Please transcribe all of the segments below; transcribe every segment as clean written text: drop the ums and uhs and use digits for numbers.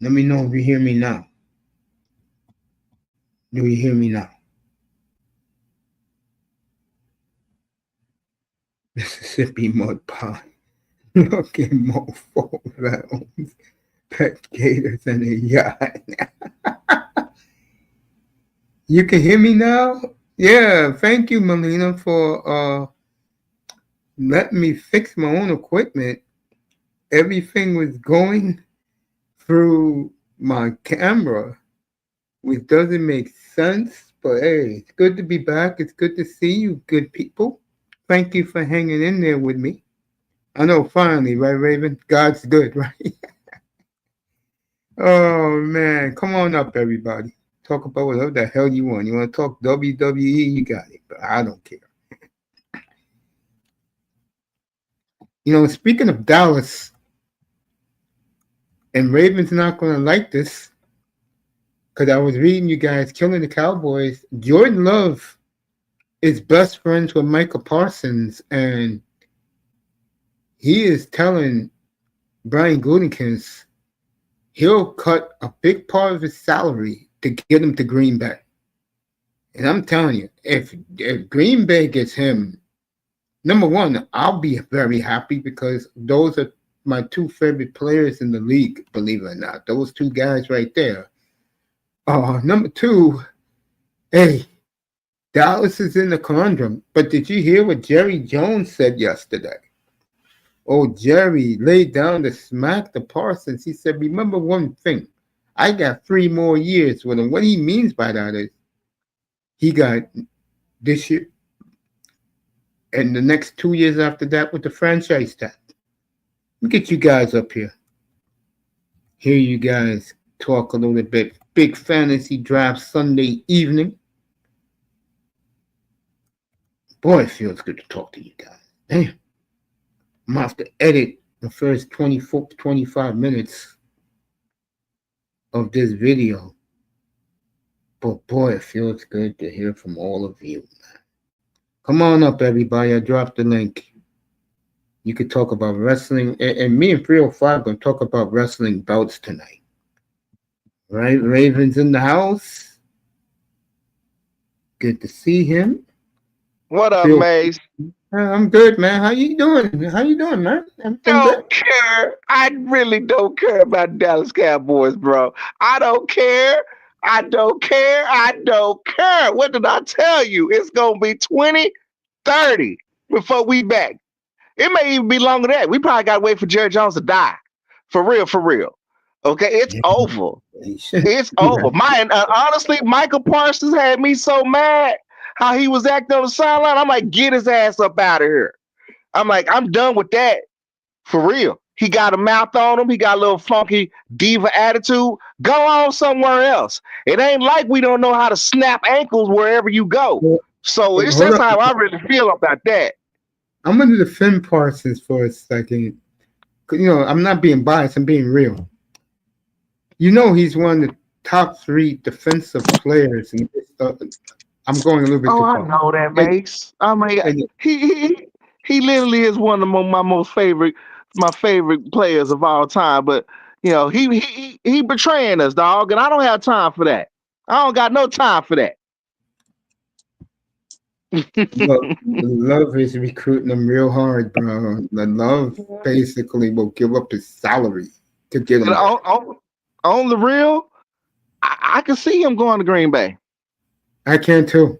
Let me know if you hear me now. Do you hear me now? Mississippi Mud Pie. Looking mofo that owns pet gators and a yacht. You can hear me now? Yeah, thank you, Melina, for letting me fix my own equipment. Everything was going through my camera, which doesn't make sense. But hey, it's good to be back. It's good to see you, good people. Thank you for hanging in there with me. I know finally, right, Raven? God's good, right? Oh man, come on up, everybody. Talk about whatever the hell you want. You want to talk WWE? You got it, but I don't care. Speaking of Dallas, and Raven's not going to like this because I was reading you guys killing the Cowboys. Jordan Love is best friends with Michael Parsons, and he is telling Brian Gutekunst he'll cut a big part of his salary to get him to Green Bay. And I'm telling you, if Green Bay gets him, number one, I'll be very happy because those are my two favorite players in the league, believe it or not. Those two guys right there. Number two, hey, Dallas is in the conundrum. But did you hear what Jerry Jones said yesterday? Oh, Jerry laid down to smack the Parsons. He said, remember one thing. I got 3 more years with him. What he means by that is he got this year and the next 2 years after that with the franchise tag. Let me get you guys up here. Hear you guys talk a little bit. Big fantasy draft Sunday evening. Boy, it feels good to talk to you guys. Damn. I'm going to have to edit the first 24, 25 minutes of this video. But boy, it feels good to hear from all of you, man. Come on up, everybody. I dropped the link. You could talk about wrestling. And me and 305 are going to talk about wrestling bouts tonight. Right? Raven's in the house. Good to see him. What up, Mace? I'm good, man. How you doing, man? Don't care. I really don't care about Dallas Cowboys, bro. I don't care. I don't care. I don't care. What did I tell you? It's going to be 2030 before we back. It may even be longer than that. We probably got to wait for Jerry Jones to die. For real, for real. Okay, it's over. It's over. Honestly, Michael Parsons had me so mad how he was acting on the sideline. I'm like, get his ass up out of here. I'm like, I'm done with that. For real. He got a mouth on him. He got a little funky diva attitude. Go on somewhere else. It ain't like we don't know how to snap ankles wherever you go. So it's just how I really feel about that. I'm going to defend Parsons for a second. I'm not being biased. I'm being real. He's one of the top 3 defensive players. And I'm going a little bit too far. I know that, Mace. I mean, he literally is one of my favorite players of all time. But he betraying us, dog, and I don't have time for that. I don't got no time for that. Love is recruiting him real hard, bro. Love basically will give up his salary to get him. On the real, I can see him going to Green Bay. I can too.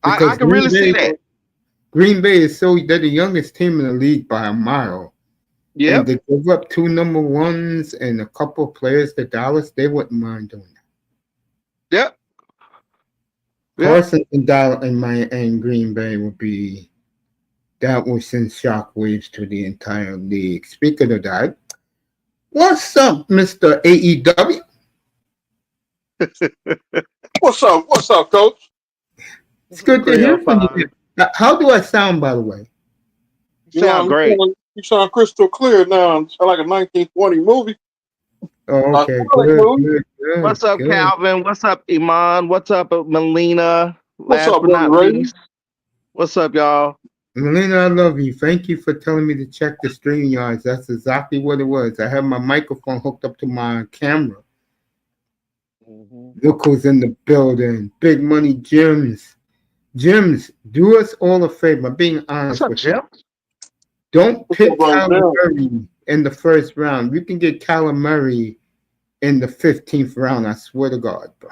I can really see that. Green Bay is they're the youngest team in the league by a mile. Yeah. And to give up 2 number 1s and a couple of players to Dallas, they wouldn't mind doing that. Yep. Parsons and Dallas and Green Bay would send shockwaves to the entire league. Speaking of that, what's up, Mr. AEW? What's up, Coach? It's good to hear from you. How do I sound, by the way? You sound great. You sound crystal clear now. It's like a 1920 movie. Oh, okay. Good. What's up, Calvin? What's up, Iman? What's up, Melina? What's up, Ray? What's up, y'all? Melina, I love you. Thank you for telling me to check the stream yards. That's exactly what it was. I have my microphone hooked up to my camera. Mhm. Look who's in the building. Big money Jims. Jims, do us all a favor. I'm being What's honest up, with you. Jim? Don't What's up, pick brother Kyler Bill? Murray in the first round. You can get Kyler Murray in the 15th round. I swear to God, bro.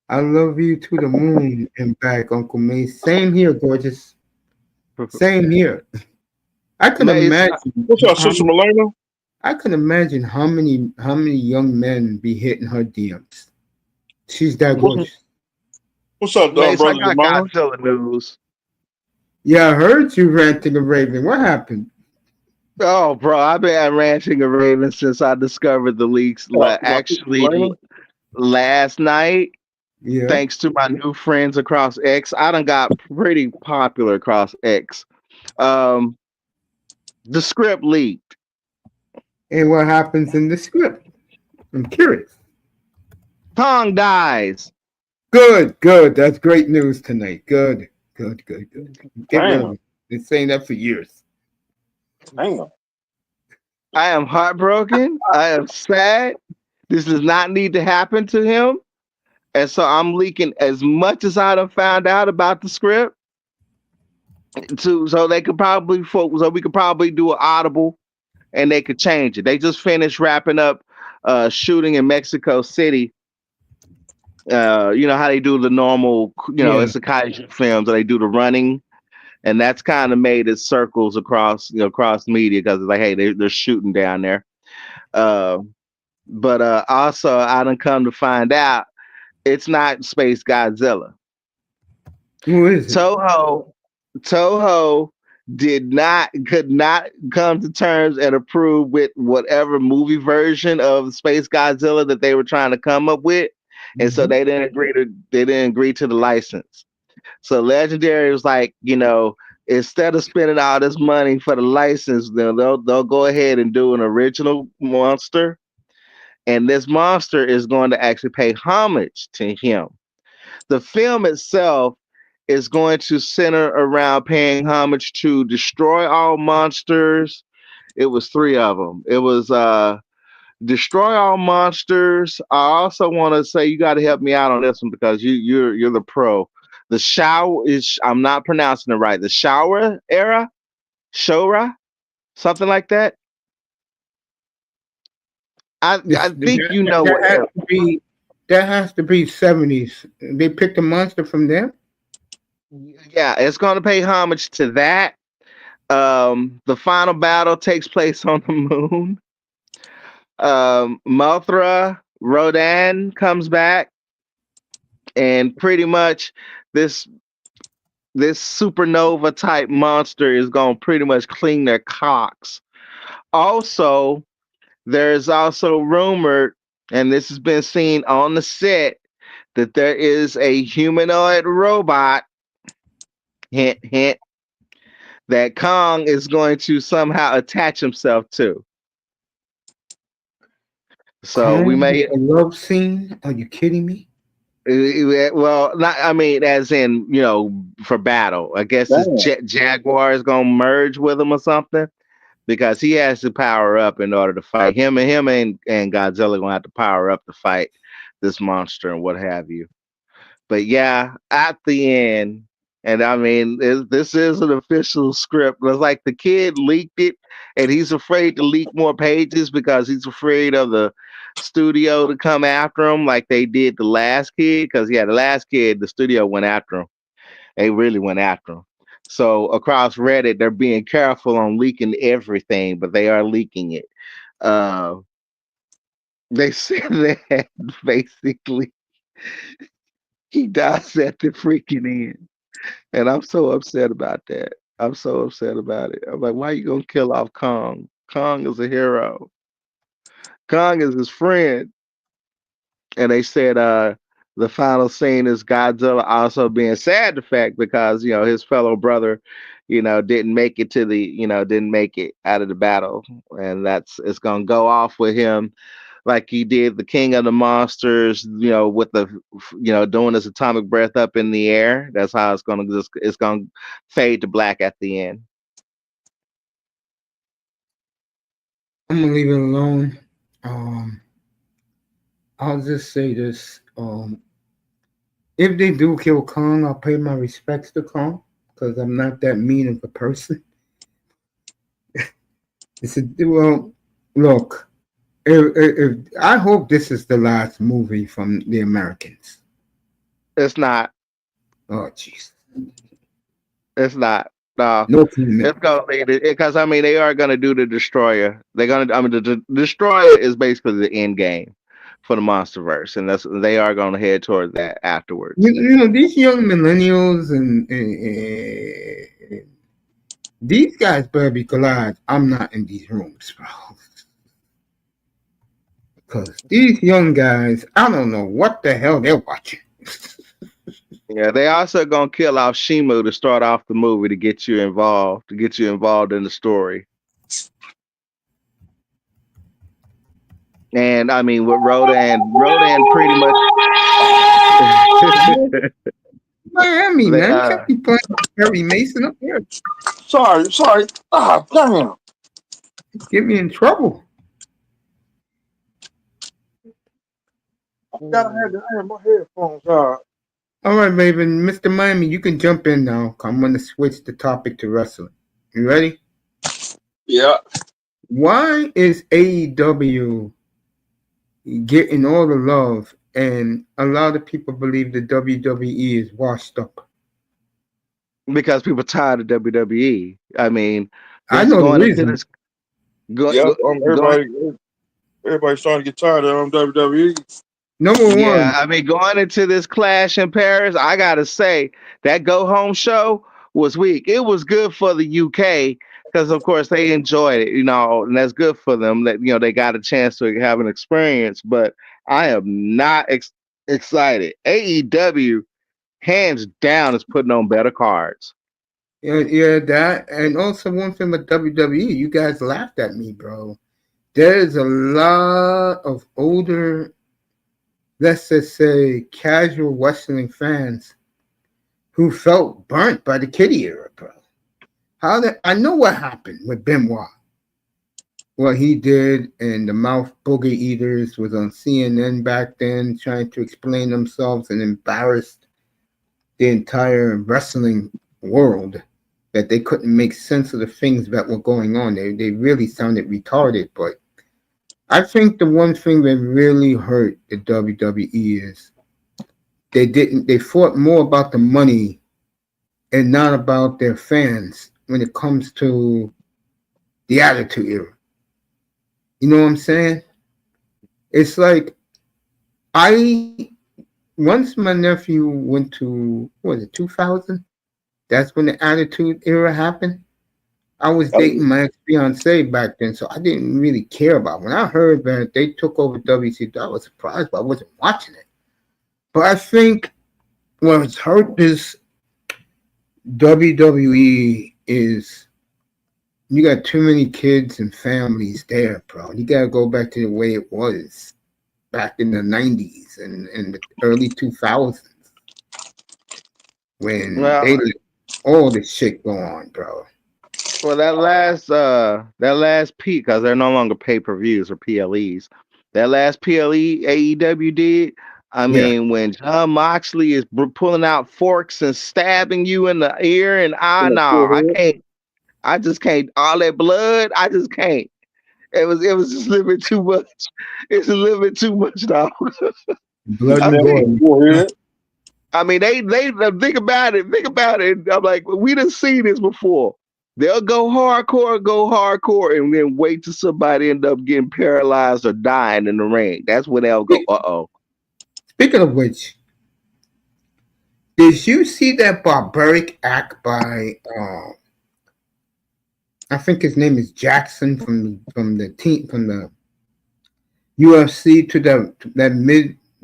I love you to the moon and back, Uncle May. Same here, gorgeous. Same here. I can Man, imagine What's up, how Sister Melina? I can imagine how many young men be hitting her DMs. She's that What's, gorgeous. what's up, Mace, I brother got Demond? Godzilla news. Yeah, I heard you ranting and raving. What happened? Oh, bro, I've been ranching a Raven since I discovered the leaks. My Sister Melina? Last night, Yeah. thanks to my new friends across X, I done got pretty popular across X. Um, the script leaked. And what happens in the script? I'm curious. Kong dies. Good, good. That's great news tonight. Good, good, good, good. Get rid of Damn, it. Been saying that for years. damn. I am heartbroken. I am sad. This does not need to happen to him. And so I'm leaking as much as I done found out about the script to so they could probably so we could probably do an audible and they could change it. They just finished wrapping up shooting in Mexico City. You know how they do the normal, Yeah. it's a kaiju films. They do the running, and that's kind of made it circles across, across media because it's like, hey, they're shooting down there. Uh, but also, I done come to find out it's not Space Godzilla. Who is it? Toho could not come to terms and approve with whatever movie version of Space Godzilla that they were trying to come up with, and so Mhm. they didn't agree to the license. So Legendary was like, instead of spending all this money for the license, they'll go ahead and do an original monster, and this monster is going to actually pay homage to him. The film itself is going to center around paying homage to Destroy All Monsters. It was three of them. It was Destroy All Monsters. I also want to say you got to help me out on this one because you're the pro. The shower is, I'm not pronouncing it right. The shower era, Shora, something like that. I think you know That what has era. to be 70s. They picked a monster from there. Yeah, it's going to pay homage to that. The final battle takes place on the moon. Mothra Rodan comes back, and pretty much this this supernova type monster is gonna pretty much clean their cocks. Also, there's also rumored, and this has been seen on the set, that there is a humanoid robot, hint hint, that Kong is going to somehow attach himself to. So we Kong with may a love scene? Are you kidding me? Well, not. I mean, as in, for battle. I guess this Damn. Jaguar is gonna merge with him or something because he has to power up in order to fight him and Godzilla gonna have to power up to fight this monster and what have you. But yeah, at the end, and I mean, this is an official script. It's like the kid leaked it, and he's afraid to leak more pages because he's afraid of the studio to come after him, like they did the last kid. Because yeah, the last kid, the studio went after him. They really went after him. So across Reddit, they're being careful on leaking everything, but they are leaking it. Uh, they said that basically he dies at the freaking end. And I'm so upset about that. I'm so upset about it. I'm like, why you gonna kill off Kong? Kong is a hero. Kong is his friend. And they said the final scene is Godzilla also being sad the fact because his fellow brother, didn't make it didn't make it out of the battle. And it's gonna go off with him like he did the King of the Monsters, with the, doing his atomic breath up in the air. That's how it's gonna fade to black at the end. I'm gonna leave it alone. I'll just say this. If they do kill Kong, I'll pay my respects to Kong because I'm not that mean of a person. Look. If I hope this is the last movie from the Americans. It's not. Oh, jeez. It's not. No. No comment. It's gonna be because they are gonna do the Destroyer. They're gonna. The Destroyer is basically the end game for the MonsterVerse, and they are gonna head toward that afterwards. These young millennials and these guys better be glad I'm not in these rooms, bro. Because these young guys, I don't know what the hell they're watching. Yeah, they also gonna kill off Shimu to start off the movie to get you involved in the story. And with Rodan pretty much Miami, man. You can't be playing Perry Mason up here. Sorry. Ah, damn. Get me in trouble. I have my headphones out. All right, Raven. Mr. Miami, you can jump in now. I'm going to switch the topic to wrestling. You ready? Yeah. Why is AEW getting all the love and a lot of people believe the WWE is washed up? Because people are tired of WWE. I know the reason. Everybody's starting to get tired of WWE. Number one. Yeah, going into this Clash in Paris, I gotta say that Go Home show was weak. It was good for the UK because, of course, they enjoyed it, and that's good for them. That they got a chance to have an experience. But I am not excited. AEW, hands down, is putting on better cards. Yeah, that, and also one thing with WWE, you guys laughed at me, bro. There's a lot of older, let's just say, casual wrestling fans who felt burnt by the kiddie era, bro. I know what happened with Benoit. What he did, and the mouth booger eaters was on CNN back then, trying to explain themselves and embarrassed the entire wrestling world that they couldn't make sense of the things that were going on. They really sounded retarded, but I think the one thing that really hurt the WWE is they fought more about the money and not about their fans when it comes to the Attitude Era. You know what I'm saying? It's like once my nephew went to, 2000? That's when the Attitude Era happened. I was dating my ex-fiancée back then, so I didn't really care about it. When I heard that they took over WCW, I was surprised, but I wasn't watching it. But I think what's hurt this WWE is you got too many kids and families there, bro. You got to go back to the way it was back in the 90s and the early 2000s when they let all this shit go on, bro. Well, that last peak, because they're no longer pay-per-views or PLEs. That last PLE AEW did, when Jon Moxley is pulling out forks and stabbing you in the ear and eye, I can't. I just can't. All that blood, I just can't. It was just a little bit too much. It's a little bit too much, dog. Bloody boy. They think about it. I'm like, we done seen this before. They'll go hardcore, and then wait till somebody end up getting paralyzed or dying in the ring. That's when they'll go, uh-oh. Speaking of which, did you see that barbaric act by I think his name is Jackson from the UFC to that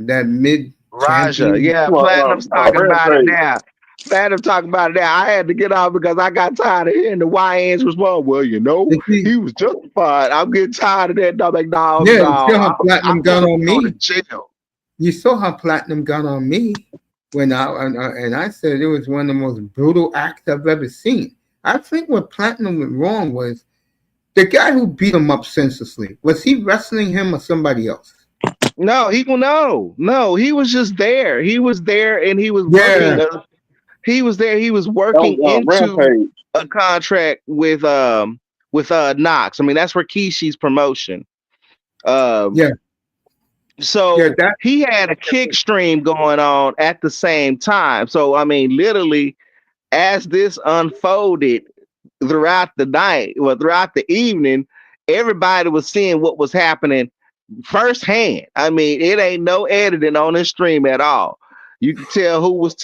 mid Raja? Yeah, Platinum's talking about it now. Platinum talking about it now. I had to get off because I got tired of hearing the YNs respond. Well, he was justified. I'm getting tired of that. And I'm like, no, Yeah, you saw how I'm Platinum got going on to go to me. jail. You saw how Platinum got on me when I said it was one of the most brutal acts I've ever seen. I think what Platinum went wrong was the guy who beat him up senselessly. Was he wrestling him or somebody else? No, he was just there. He was there and he was Yeah, working. He was there. He was That working was into Rampage. a contract with Knox. I mean, that's Rikishi's promotion. Um, yeah, yeah. so That he had a kick stream going on at the same time. So I mean, literally, as this unfolded throughout the night, well, throughout the evening, everybody was seeing what was happening firsthand. I mean, it ain't no editing on this stream at all. You could tell who was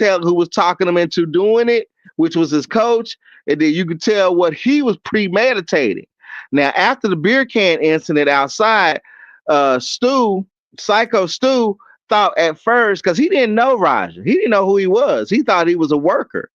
talking him into doing it, which was his coach, and then you could tell what he was premeditating. Now, after the beer can incident outside, Psycho Stu, thought at first because he didn't know Roger, he didn't know who he was. He thought he was a worker.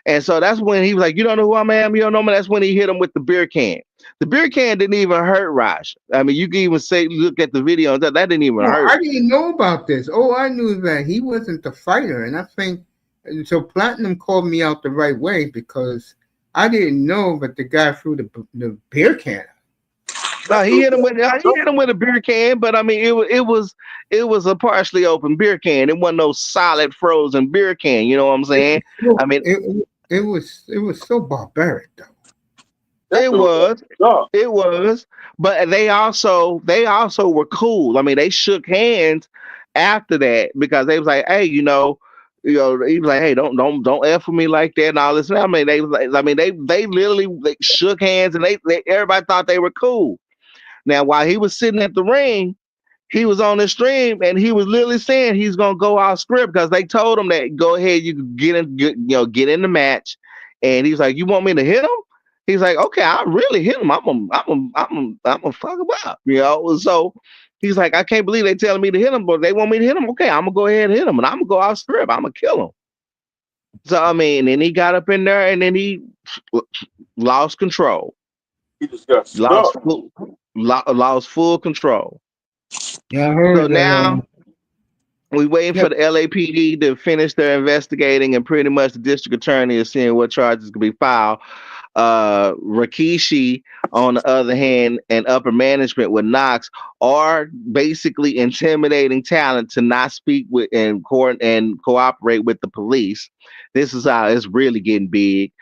And so that's when he was like, "You don't know who I am? You don't know me?" That's when he hit him with the beer can. The beer can didn't even hurt Raj. I mean, you can even say, look at the video, that didn't even no, hurt. I didn't know about this. Oh, I knew that he wasn't the fighter, and I think and so. Platinum called me out the right way because I didn't know that the guy threw the beer can. No, he hit him with a beer can, but I mean, it was a partially open beer can. It wasn't no solid frozen beer can. You know what I'm saying? No, I mean, it was so barbaric though. it was. Yeah. It was, but they also were cool. I mean, they shook hands after that because they was like, hey, he was like, hey, don't f with me like that and all this. And I mean, they literally shook hands and they everybody thought they were cool. Now, while he was sitting at the ring, he was on the stream and he was literally saying he's gonna go off script because they told him that go ahead, you can get in the match, and he's like, you want me to hit him? He's like, okay, I really hit him. I'm gonna fuck him up, So he's like, I can't believe they telling me to hit him, but they want me to hit him. Okay, I'm gonna go ahead and hit him, and I'm gonna go off script. I'm gonna kill him. So I mean, then he got up in there and then he lost control, He just got lost stuck. full, lost full control. Yeah, I heard So that. now we waiting Yeah. for the LAPD to finish their investigating, and pretty much the district attorney is seeing what charges can be filed. Rikishi, on the other hand, and upper management with Knox are basically intimidating talent to not speak with and cooperate with the police. This is how it's really getting big.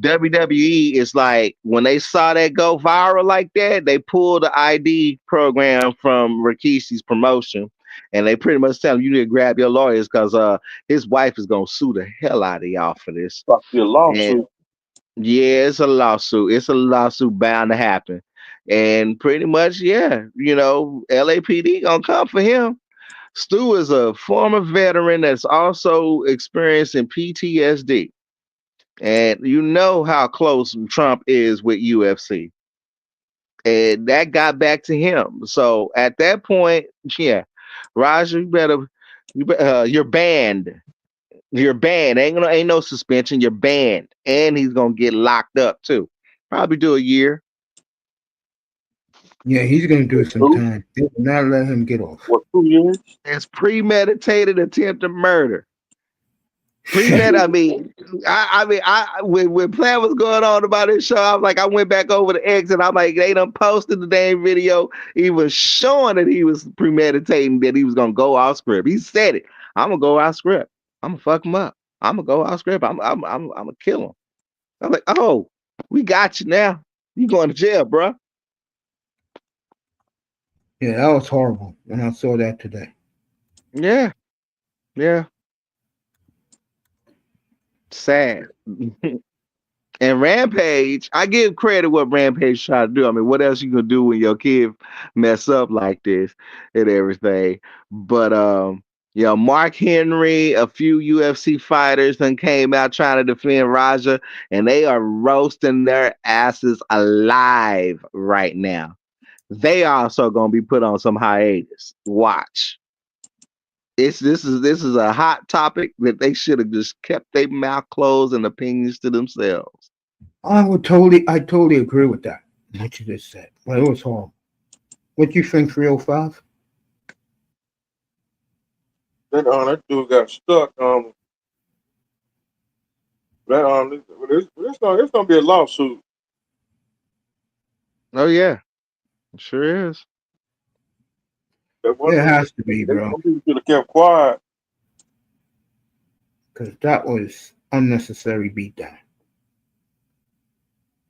WWE is like when they saw that go viral like that, they pulled the ID program from Rikishi's promotion. And they pretty much tell him you need to grab your lawyers because his wife is gonna sue the hell out of y'all for this. About to be a And lawsuit. yeah, it's a lawsuit. It's a lawsuit bound to happen. And pretty much, yeah, LAPD gonna come for him. Stu is a former veteran that's also experiencing PTSD. And you know how close Trump is with UFC. And that got back to him. So at that point, yeah, Roger, you're banned. You're banned. Ain't no suspension. You're banned, and he's gonna get locked up too. Probably do a year. Yeah, he's gonna do some Who? time. They will not let him get off. What, 2 years? It's premeditated attempted murder. I mean, when plan was going on about this show, I'm like, I went back over the X and I'm like, they done posted the damn video. He was showing that he was premeditating that he was gonna go off script. He said it. I'm gonna go off script. I'm gonna fuck him up. I'm gonna go off script. I'm gonna kill him. I'm like, oh, we got you now. You going to jail, bro? Yeah, that was horrible when I saw that today. Yeah, yeah. Sad. And Rampage, I give credit what Rampage tried to do. I mean, what else you gonna do when your kid mess up like this and everything? But Mark Henry, a few UFC fighters then came out trying to defend Raja, and they are roasting their asses alive right now. They also gonna be put on some hiatus. Watch. This is a hot topic that they should have just kept their mouth closed and opinions to themselves. I totally agree with that. What you just said. But it was horrible. What you think, 305? That dude got stuck. It's gonna be a lawsuit. Oh yeah, it sure is. That one It dude, has to be, bro. some people should have kept quiet. Because that was unnecessary beatdown.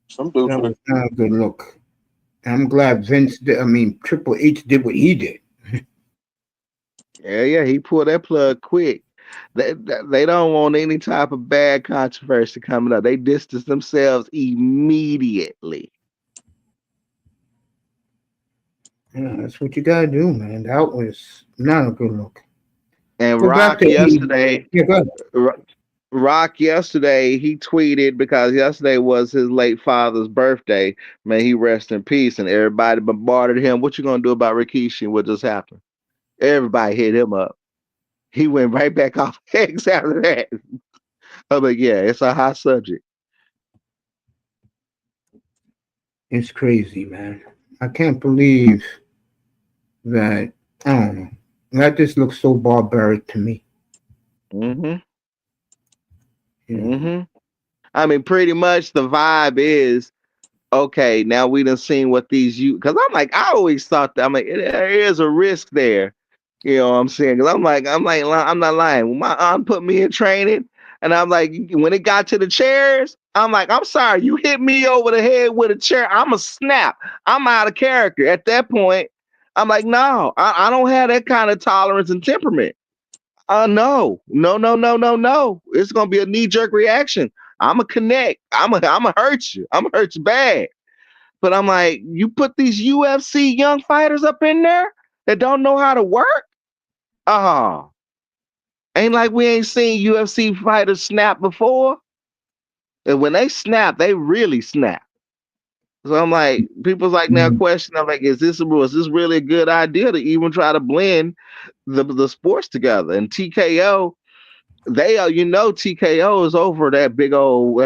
Some dude That should was have. not a good look. I'm glad Triple H did what he did. Yeah, he pulled that plug quick. They don't want any type of bad controversy coming up. They distance themselves immediately. Yeah, that's what you gotta do, man. That was not a good look. And Go back Rock to yesterday, yeah, go ahead. Rock yesterday, he tweeted because yesterday was his late father's birthday. May he rest in peace. And everybody bombarded him. What you gonna do about Rikishi and what just happened? Everybody hit him up. He went right back off X after that. I'm like, yeah, it's a hot subject. It's crazy, man. I can't believe that. I don't know. That just looks so barbaric to me. Mm-hmm. You know? Mm-hmm. I mean, pretty much the vibe is okay. Now we done seen what these you because I'm like, I always thought that I'm like, there is a risk there. You know what I'm saying? Because I'm not lying. When my aunt put me in training, and I'm like, when it got to the chairs, I'm like, I'm sorry, you hit me over the head with a chair, I'm a snap. I'm out of character. At that point, I'm like, no, I don't have that kind of tolerance and temperament. No, no, no, no, no, no. It's gonna be a knee jerk reaction. I'ma connect. I'ma hurt you. I'ma hurt you bad. But I'm like, you put these UFC young fighters up in there that don't know how to work. Oh, ain't like we ain't seen UFC fighters snap before. And when they snap, they really snap. So I'm like, people's like now Mm. question. I'm like, is this really a good idea to even try to blend the sports together? And TKO, they are, TKO is over that big old,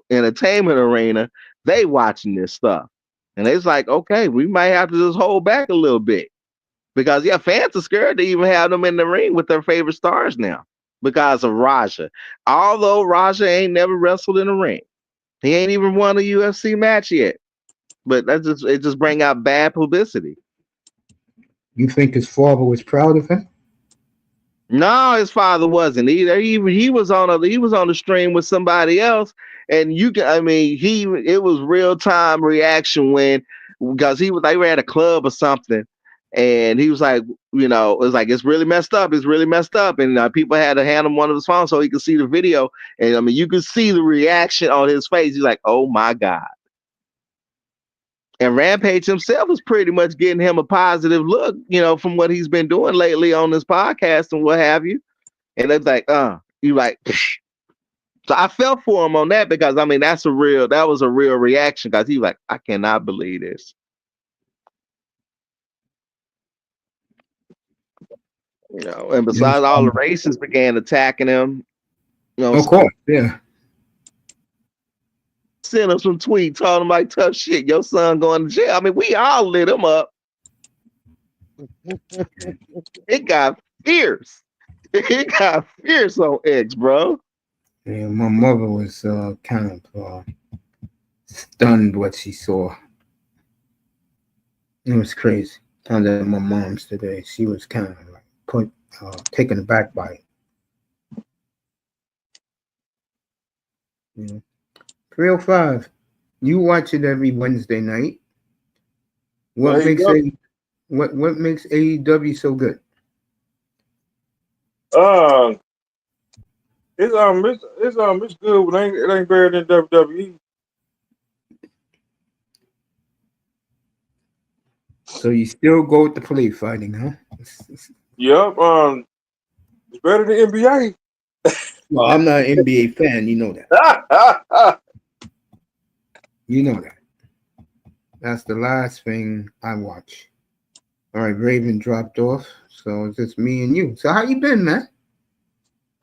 entertainment arena. They watching this stuff. And it's like, okay, we might have to just hold back a little bit. Because yeah, fans are scared to even have them in the ring with their favorite stars now. Because of Raja. Although Raja ain't never wrestled in a ring. He ain't even won a UFC match yet. But it just bring out bad publicity. You think his father was proud of him? No, his father wasn't either. He was on the stream with somebody else, and it was real time reaction when because they were at a club or something, and he was like, it was like it's really messed up, and people had to hand him one of his phones so he could see the video, and I mean you could see the reaction on his face. He's like, oh my god. And Rampage himself is pretty much getting him a positive look, from what he's been doing lately on this podcast and what have you. And it's like, you like, psh. So I felt for him on that because that was a real reaction because he was like, I cannot believe this. And besides, all the racists began attacking him. Of course, yeah. Sent him some tweets, told him like tough shit. Your son going to jail. I mean, we all lit him up. It got fierce. It got fierce on X, bro. Yeah, my mother was kind of stunned what she saw. It was crazy. Found out my mom's today. She was kind of like taken aback by it. 305. You watch it every Wednesday night. What makes AEW so good? It's good, but it ain't better than WWE. So you still go with the play fighting, huh? Yep. It's better than NBA. Well, I'm not an NBA fan. You know that. You know that. That's the last thing I watch All right, Raven dropped off, so it's just me and you. So how you been, man?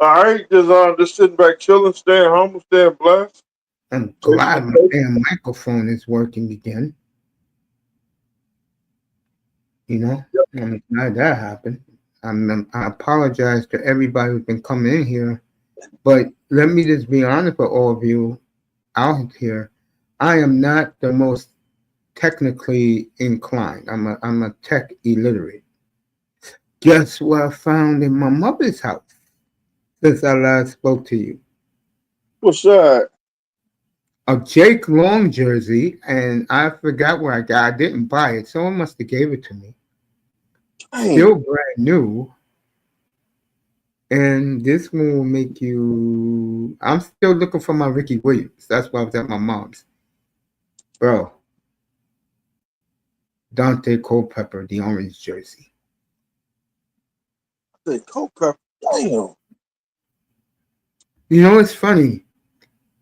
All right, just sitting back, chilling, staying humble, staying blessed. I'm Taking glad it my slow. damn microphone is working again. You know, I'm glad that happened. I apologize to everybody who's been coming in here, but let me just be honest with all of you out here. I am not the most technically inclined. I'm a tech illiterate. Guess what I found in my mother's house since I last spoke to you? What's that? A Jake Long jersey, and I forgot where I got. I didn't buy it. Someone must have gave it to me. Dang. Still brand new. And this one will make you. I'm still looking for my Ricky Williams. That's why I was at my mom's. Bro, Dante Culpepper, the orange jersey. The Culpepper. Damn. You know, it's funny.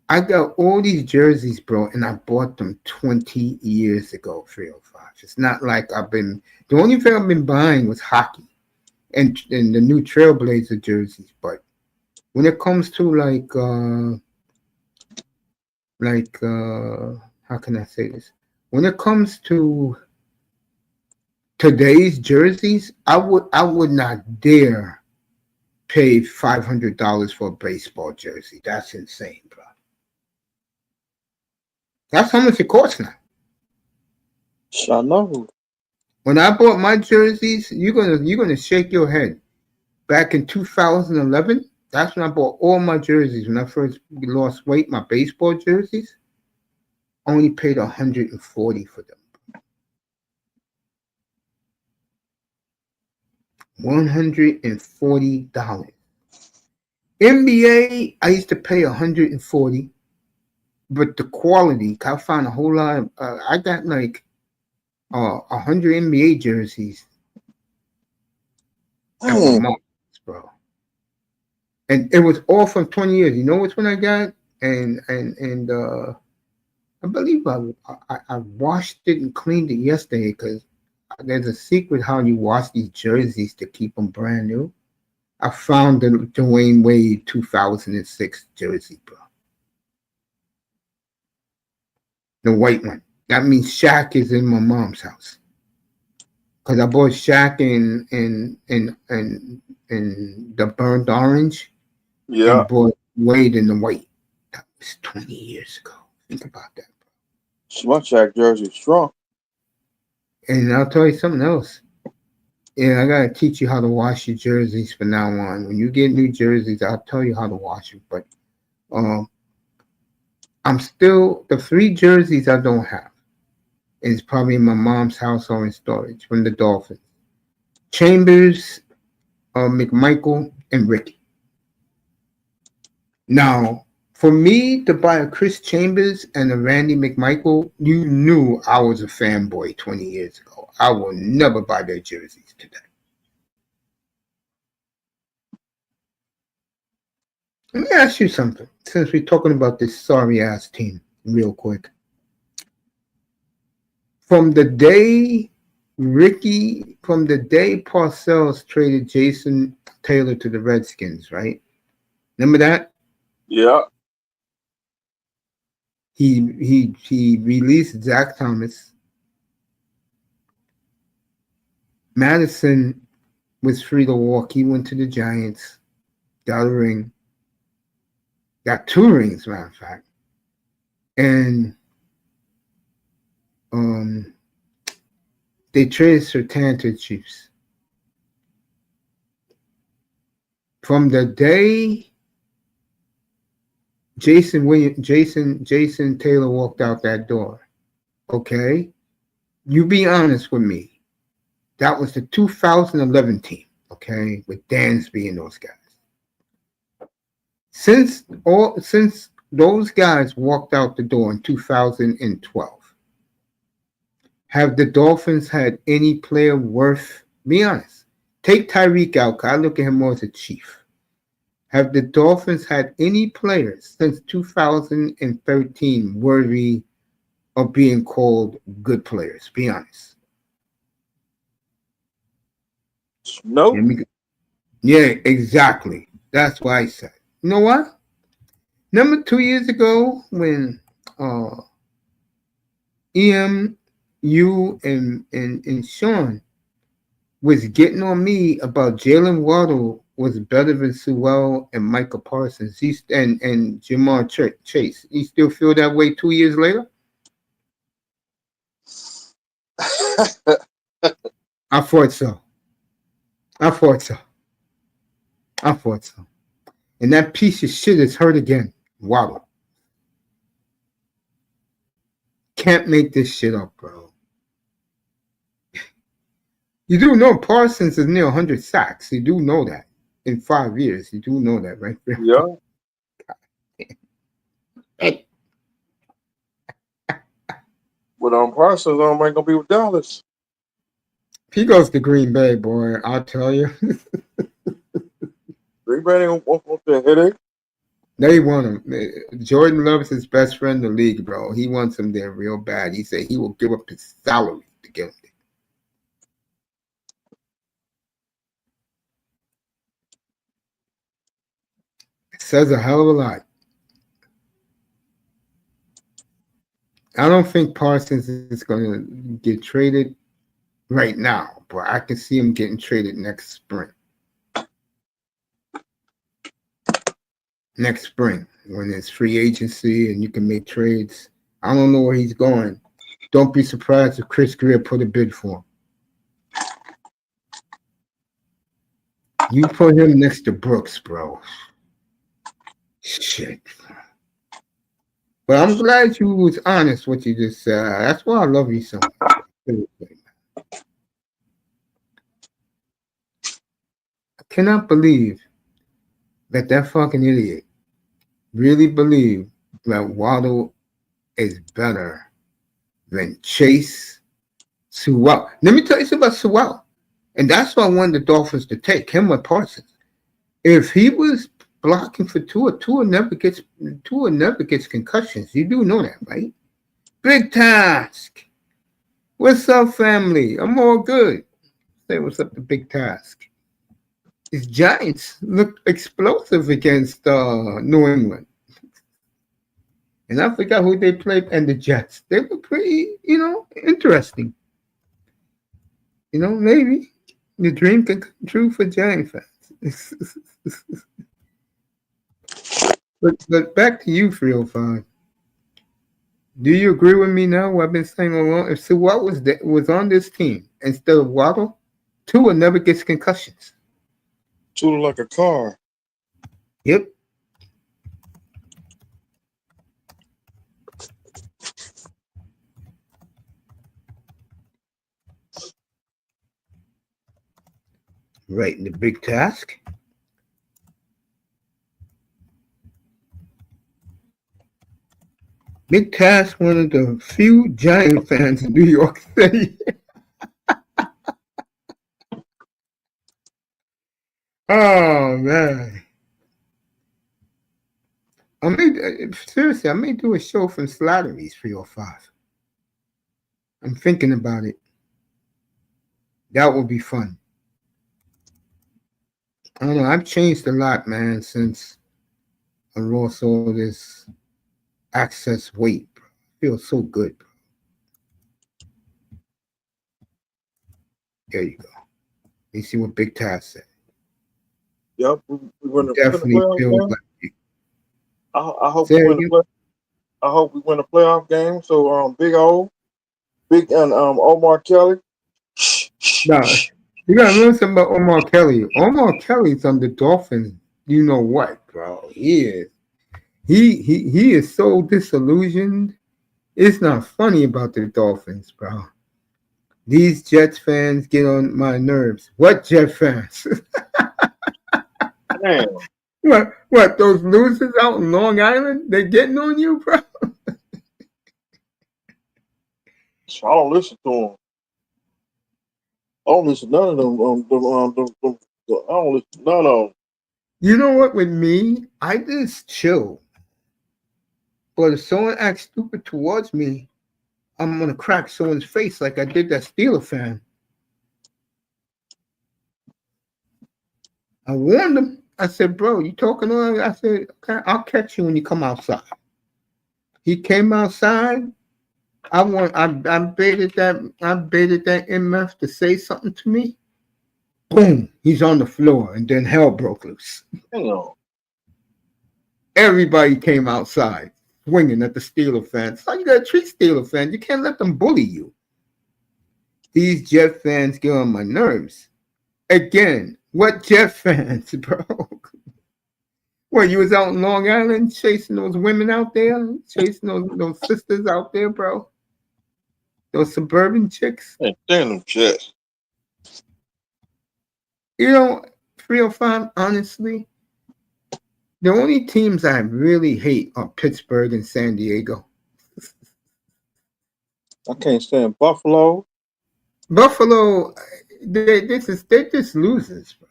I got all these jerseys, bro, and I bought them 20 years ago, 305. It's not like I've been. The only thing I've been buying was hockey and the new Trailblazer jerseys. But when it comes to how can I say this? When it comes to today's jerseys, I would not dare pay $500 for a baseball jersey. That's insane, bro. That's how much it costs now. I know. When I bought my jerseys, you're gonna shake your head. Back in 2011, that's when I bought all my jerseys. When I first lost weight, my baseball jerseys, I only paid $140 for them. $140. NBA, I used to pay $140, but the quality, I found a whole lot of. I got like 100 NBA jerseys at my Dang. mom's, bro, and it was all from 20 years. You know which one I got, and I believe I washed it and cleaned it yesterday because there's a secret how you wash these jerseys to keep them brand new. I found the Dwayne Wade 2006 jersey, bro. The white one. That means Shaq is in my mom's house. Cause I bought Shaq in the burnt orange Yeah. and bought Wade in the white. That was 20 years ago. Think about that. Smutchak jersey strong. And I'll tell you something else. Yeah, I gotta teach you how to wash your jerseys from now on. When you get new jerseys, I'll tell you how to wash them. But I'm still the 3 jerseys I don't have is probably in my mom's house or in storage from the Dolphins. Chambers, McMichael, and Ricky. Now, for me to buy a Chris Chambers and a Randy McMichael, you knew I was a fanboy 20 years ago. I will never buy their jerseys today. Let me ask you something, since we're talking about this sorry-ass team, real quick. From the day Parcells traded Jason Taylor to the Redskins, right? Remember that? Yeah. He released Zach Thomas. Madison was free to walk. He went to the Giants, got a ring, got 2 rings, matter of fact, and they traded Surtain to the Chiefs. From the day Jason Taylor walked out that door, okay? You be honest with me. That was the 2011 team, okay, with Dansby and those guys. Since those guys walked out the door in 2012, have the Dolphins had any player worth? Be honest. Take Tyreek out, 'cause I look at him more as a chief. Have the Dolphins had any players since 2013 worthy of being called good players? Be honest. Nope. Yeah, exactly. That's why I said. You know what? Remember 2 years ago when EM, you and Sean was getting on me about Jalen Waddle was better than Sewell and Michael Parsons. And Jamar Chase. You still feel that way 2 years later? I thought so. I thought so. I thought so. And that piece of shit is hurt again. Waddle. Can't make this shit up, bro. You do know Parsons is near 100 sacks. You do know that in 5 years. You do know that, right? Yeah. But Parsons ain't gonna be with Dallas. If he goes to Green Bay, boy, I'll tell you. Green Bay ain't gonna want the headache. They want him. Jordan Love's his best friend in the league, bro. He wants him there real bad. He said he will give up his salary to get him there. It says a hell of a lot. I don't think Parsons is going to get traded right now, but I can see him getting traded next spring. Next spring, when it's free agency and you can make trades. I don't know where he's going. Don't be surprised if Chris Greer put a bid for him. You put him next to Brooks, bro. Shit. But I'm glad you was honest what you just said. That's why I love you so much. I cannot believe that fucking idiot really believed that Waddle is better than Chase Sewell. Let me tell you something about Sewell. And that's why I wanted the Dolphins to take him with Parsons. If he was blocking for Tua never gets concussions. You do know that, right? Big Task. What's up, family? I'm all good. Say what's up to Big Task. His Giants looked explosive against New England. And I forgot who they played, and the Jets. They were pretty, interesting. Maybe the dream can come true for Giant fans. But back to you, 305. Do you agree with me now? What I've been saying all along. If Sewell was on this team instead of Waddle, Tua never gets concussions. Tua like a car. Yep. Right in the Big Task. Big Task, one of the few Giant fans in New York City. Oh man! I may do a show from Slattery's 305. I'm thinking about it. That would be fun. I don't know. I've changed a lot, man, since I lost all this excess weight. Bro. I feel so good, bro. There you go. You see what Big Task said. Yep, we Definitely feels like it. I hope we win the I hope we win a playoff game. So Big and Omar Kelly. Nah, you gotta learn something about Omar Kelly. Omar Kelly's on the Dolphins. You know what, bro? He is. He is so disillusioned. It's not funny about the Dolphins, bro. These Jets fans get on my nerves. What Jet fans? Man. What? Those losers out in Long Island? They're getting on you, bro? I don't listen to them. I don't listen to none of them. I don't listen to none of them. You know what? With me, I just chill. But if someone acts stupid towards me, I'm gonna crack someone's face like I did that Steeler fan. I warned him. I said, bro, you talking all that? I said, okay, I'll catch you when you come outside. He came outside. I baited that MF to say something to me. Boom, he's on the floor, and then hell broke loose. Damn. Everybody came outside swinging at the Steeler fans. So you gotta treat Steeler fans. You can't let them bully you. These Jet fans get on my nerves. Again, what Jet fans, bro? What, you was out in Long Island chasing those women out there? Chasing those sisters out there, bro? Those suburban chicks? Hey, damn them Jets. You know, 305, honestly, the only teams I really hate are Pittsburgh and San Diego. I can't stand Buffalo. Buffalo, they're just losers, bro.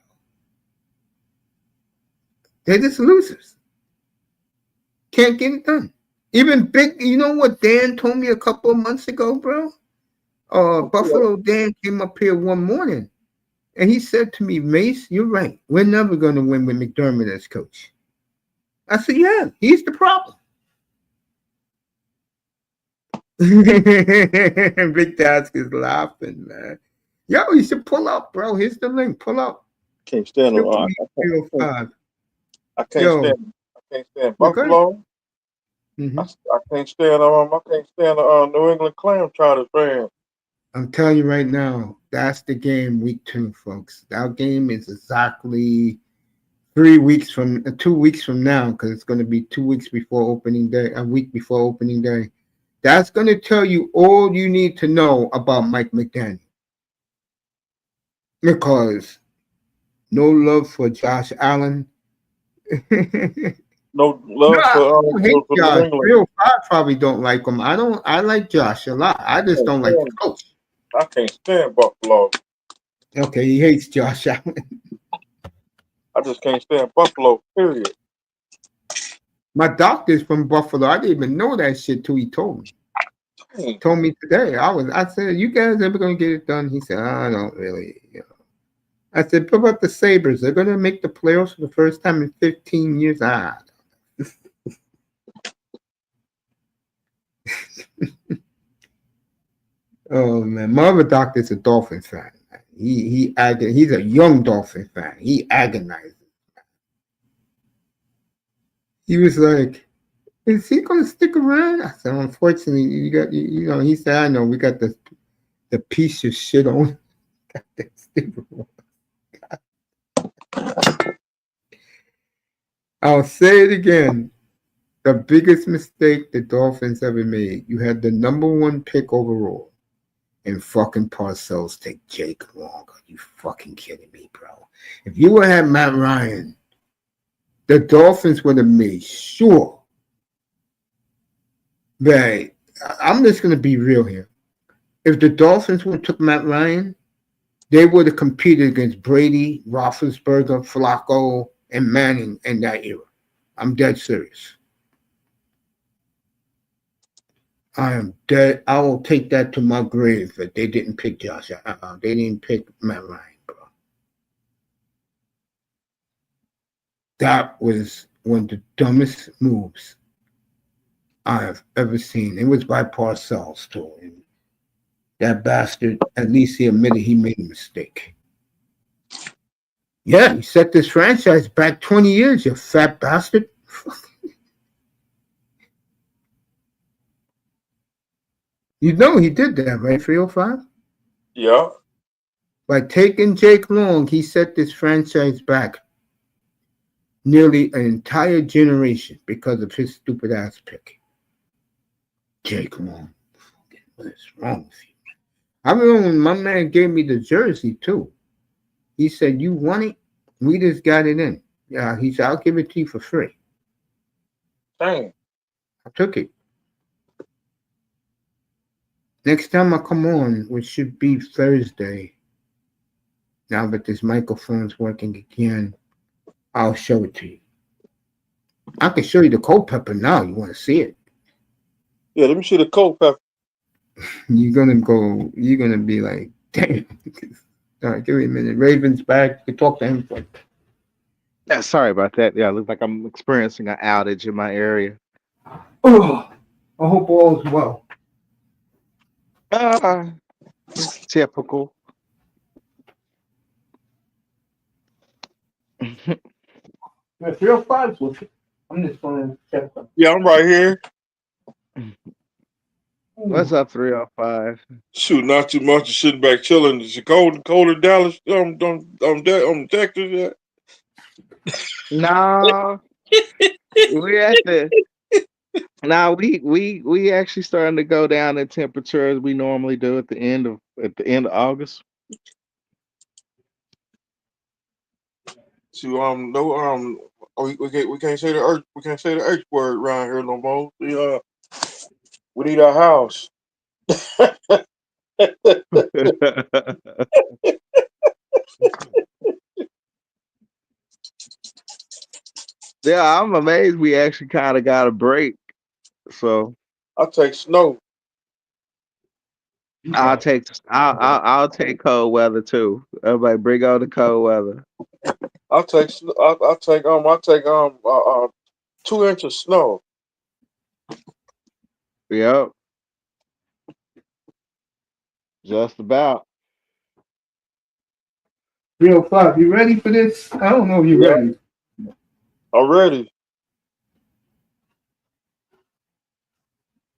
They're just losers. Can't get it done. Even big, you know what Dan told me a couple of months ago, bro? Buffalo Dan came up here one morning and he said to me, Mace, you're right. We're never going to win with McDermott as coach. I said, yeah, he's the problem. Big Task is laughing, man. Yo, you should pull up, bro. Here's the link. Pull up. Can't stand them. I can't stand Buffalo. Mm-hmm. I can't stand New England Clam Trotters fan. I'm telling you right now, that's the game week 2, folks. That game is exactly 2 weeks from now, because it's going to be 2 weeks before opening day, a week before opening day. That's going to tell you all you need to know about Mike McDaniel. Because no love for Josh Allen. No love for New England. Real 5 probably don't like him. I like Josh a lot. I just don't like the coach. I can't stand Buffalo. Okay, he hates Josh Allen. I just can't stand Buffalo, period. My doctor's from Buffalo. I didn't even know that shit till he told me. He told me today. I said, you guys ever gonna get it done? He said, I don't really. I said, what about the Sabres? They're gonna make the playoffs for the first time in 15 years. Oh man, my other doctor's a Dolphin fan. He's a young Dolphin fan. He agonizes. He was like, is he gonna stick around? I said, unfortunately, he said, I know, we got the piece of shit on. I'll say it again. The biggest mistake the Dolphins ever made. You had the number 1 pick overall. And fucking Parcells take Jake Long. Are you fucking kidding me, bro? If you would have Matt Ryan, the Dolphins would have made sure that, I'm just going to be real here. If the Dolphins would have took Matt Ryan, they would have competed against Brady, Roethlisberger, Flacco, and Manning in that era. I'm dead serious. I am dead. I will take that to my grave that they didn't pick Josh. They didn't pick Matt Ryan, bro. That was one of the dumbest moves I have ever seen. It was by Parcells, too. And that bastard, at least he admitted he made a mistake. Yeah, he set this franchise back 20 years, you fat bastard. You know he did that, right, 305? Yeah. By taking Jake Long, he set this franchise back nearly an entire generation because of his stupid ass pick. Jake Long. What is wrong with you? I remember when my man gave me the jersey, too. He said, you want it? We just got it in. Yeah, he said, I'll give it to you for free. Dang. I took it. Next time I come on, which should be Thursday, now that this microphone's working again, I'll show it to you. I can show you the Culpepper now. You want to see it? Yeah, let me see the Culpepper. You're gonna be like, damn. All right, give me a minute. Raven's back. You can talk to him. Yeah, sorry about that. Yeah, it looks like I'm experiencing an outage in my area. Oh, I hope all is well. It's typical. Yeah, 305 with it. I'm just going to check them. Yeah, I'm right here. What's up, 305? Shoot, not too much. Just sitting back chilling. Is it cold in Dallas? Texas yet? No, we're at the now we actually starting to go down in temperature as we normally do at the end of August. So no we can't say the H word around here no more. We need our house. Yeah, I'm amazed we actually kind of got a break. So I take snow. I'll take cold weather too. Everybody bring on the cold weather. I take 2 inches snow. Yep, just about. 305, you ready for this? I don't know if you're Yeah. ready. Already.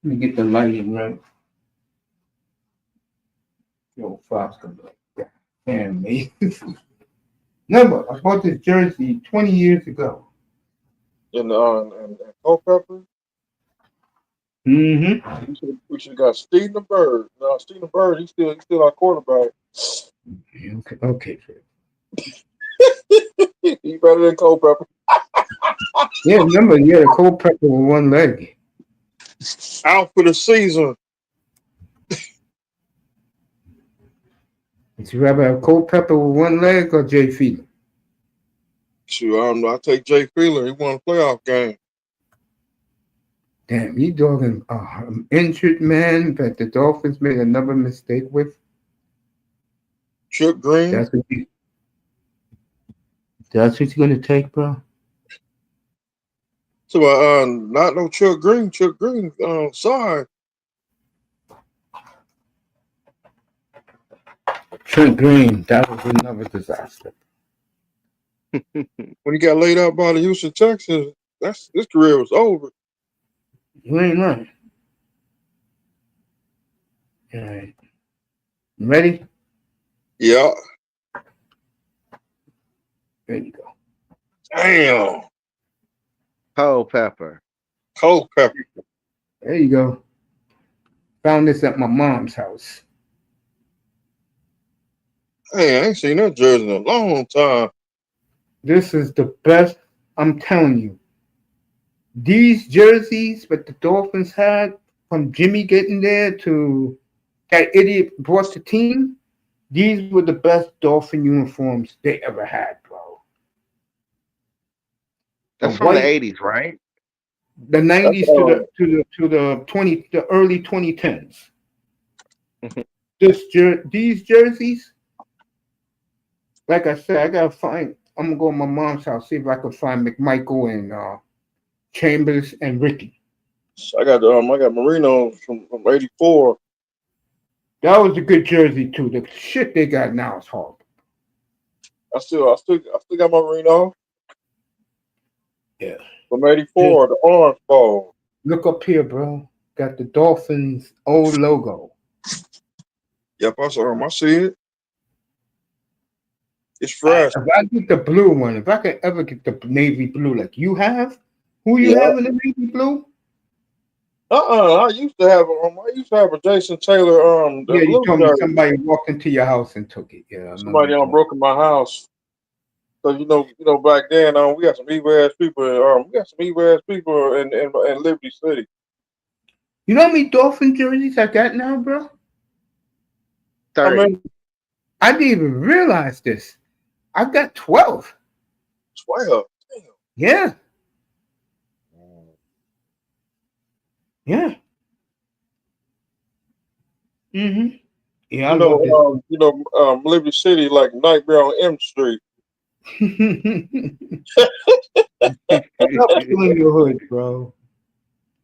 Let me get the lighting right. 305's going to be like that. Damn, me. Remember, I bought this jersey 20 years ago. And Culpepper. Mm-hmm. We should have got Stephen Bird. No, Stephen Bird, he's still our quarterback. Okay. He better than Culpepper. Yeah, remember, you had a cold pepper with one leg. Out for the season. Would you rather have cold pepper with one leg or Jay Fiedler? Shoot, I don't know. I take Jay Fiedler. He won a playoff game. Damn, you dogging an injured man that the Dolphins made another mistake with? Chip Green. That's what you're going to take, bro? So, not no Chuck Green. Chuck Green, sorry. Trent Green, that was another disaster. When he got laid out by the Houston Texans, his career was over. You ain't right. All right. You ready? Yeah. There you go. Damn. Culpepper. Culpepper. There you go. Found this at my mom's house. Hey, I ain't seen that jersey in a long time. This is the best, I'm telling you. These jerseys that the Dolphins had, from Jimmy getting there to that idiot brought the team, these were the best Dolphin uniforms they ever had, bro. That's from the 80s, right? The 90s to the early 2010s. These jerseys, like I said, I'm gonna go to my mom's house, see if I can find McMichael and Chambers and Ricky. I got Marino from '84. That was a good jersey too. The shit they got now is horrible. I still got my Marino. Yeah. From '84, the orange ball. Look up here, bro. Got the Dolphins old logo. Yep, I see it. It's fresh. If I get the blue one, if I could ever get the navy blue like you have, who you have in the navy blue? I used to have a Jason Taylor. Yeah, you told me somebody walked into your house and took it. Yeah, somebody broke in my house. So you know, back then, we got some evil ass people. In Liberty City. You know how many Dolphin jerseys I got now, bro? 30. I didn't even realize this. I got 12. 12. Damn. Yeah. Yeah. Mm-hmm. Yeah, Liberty City, like Nightmare on M Street. Stop killing your hood, bro.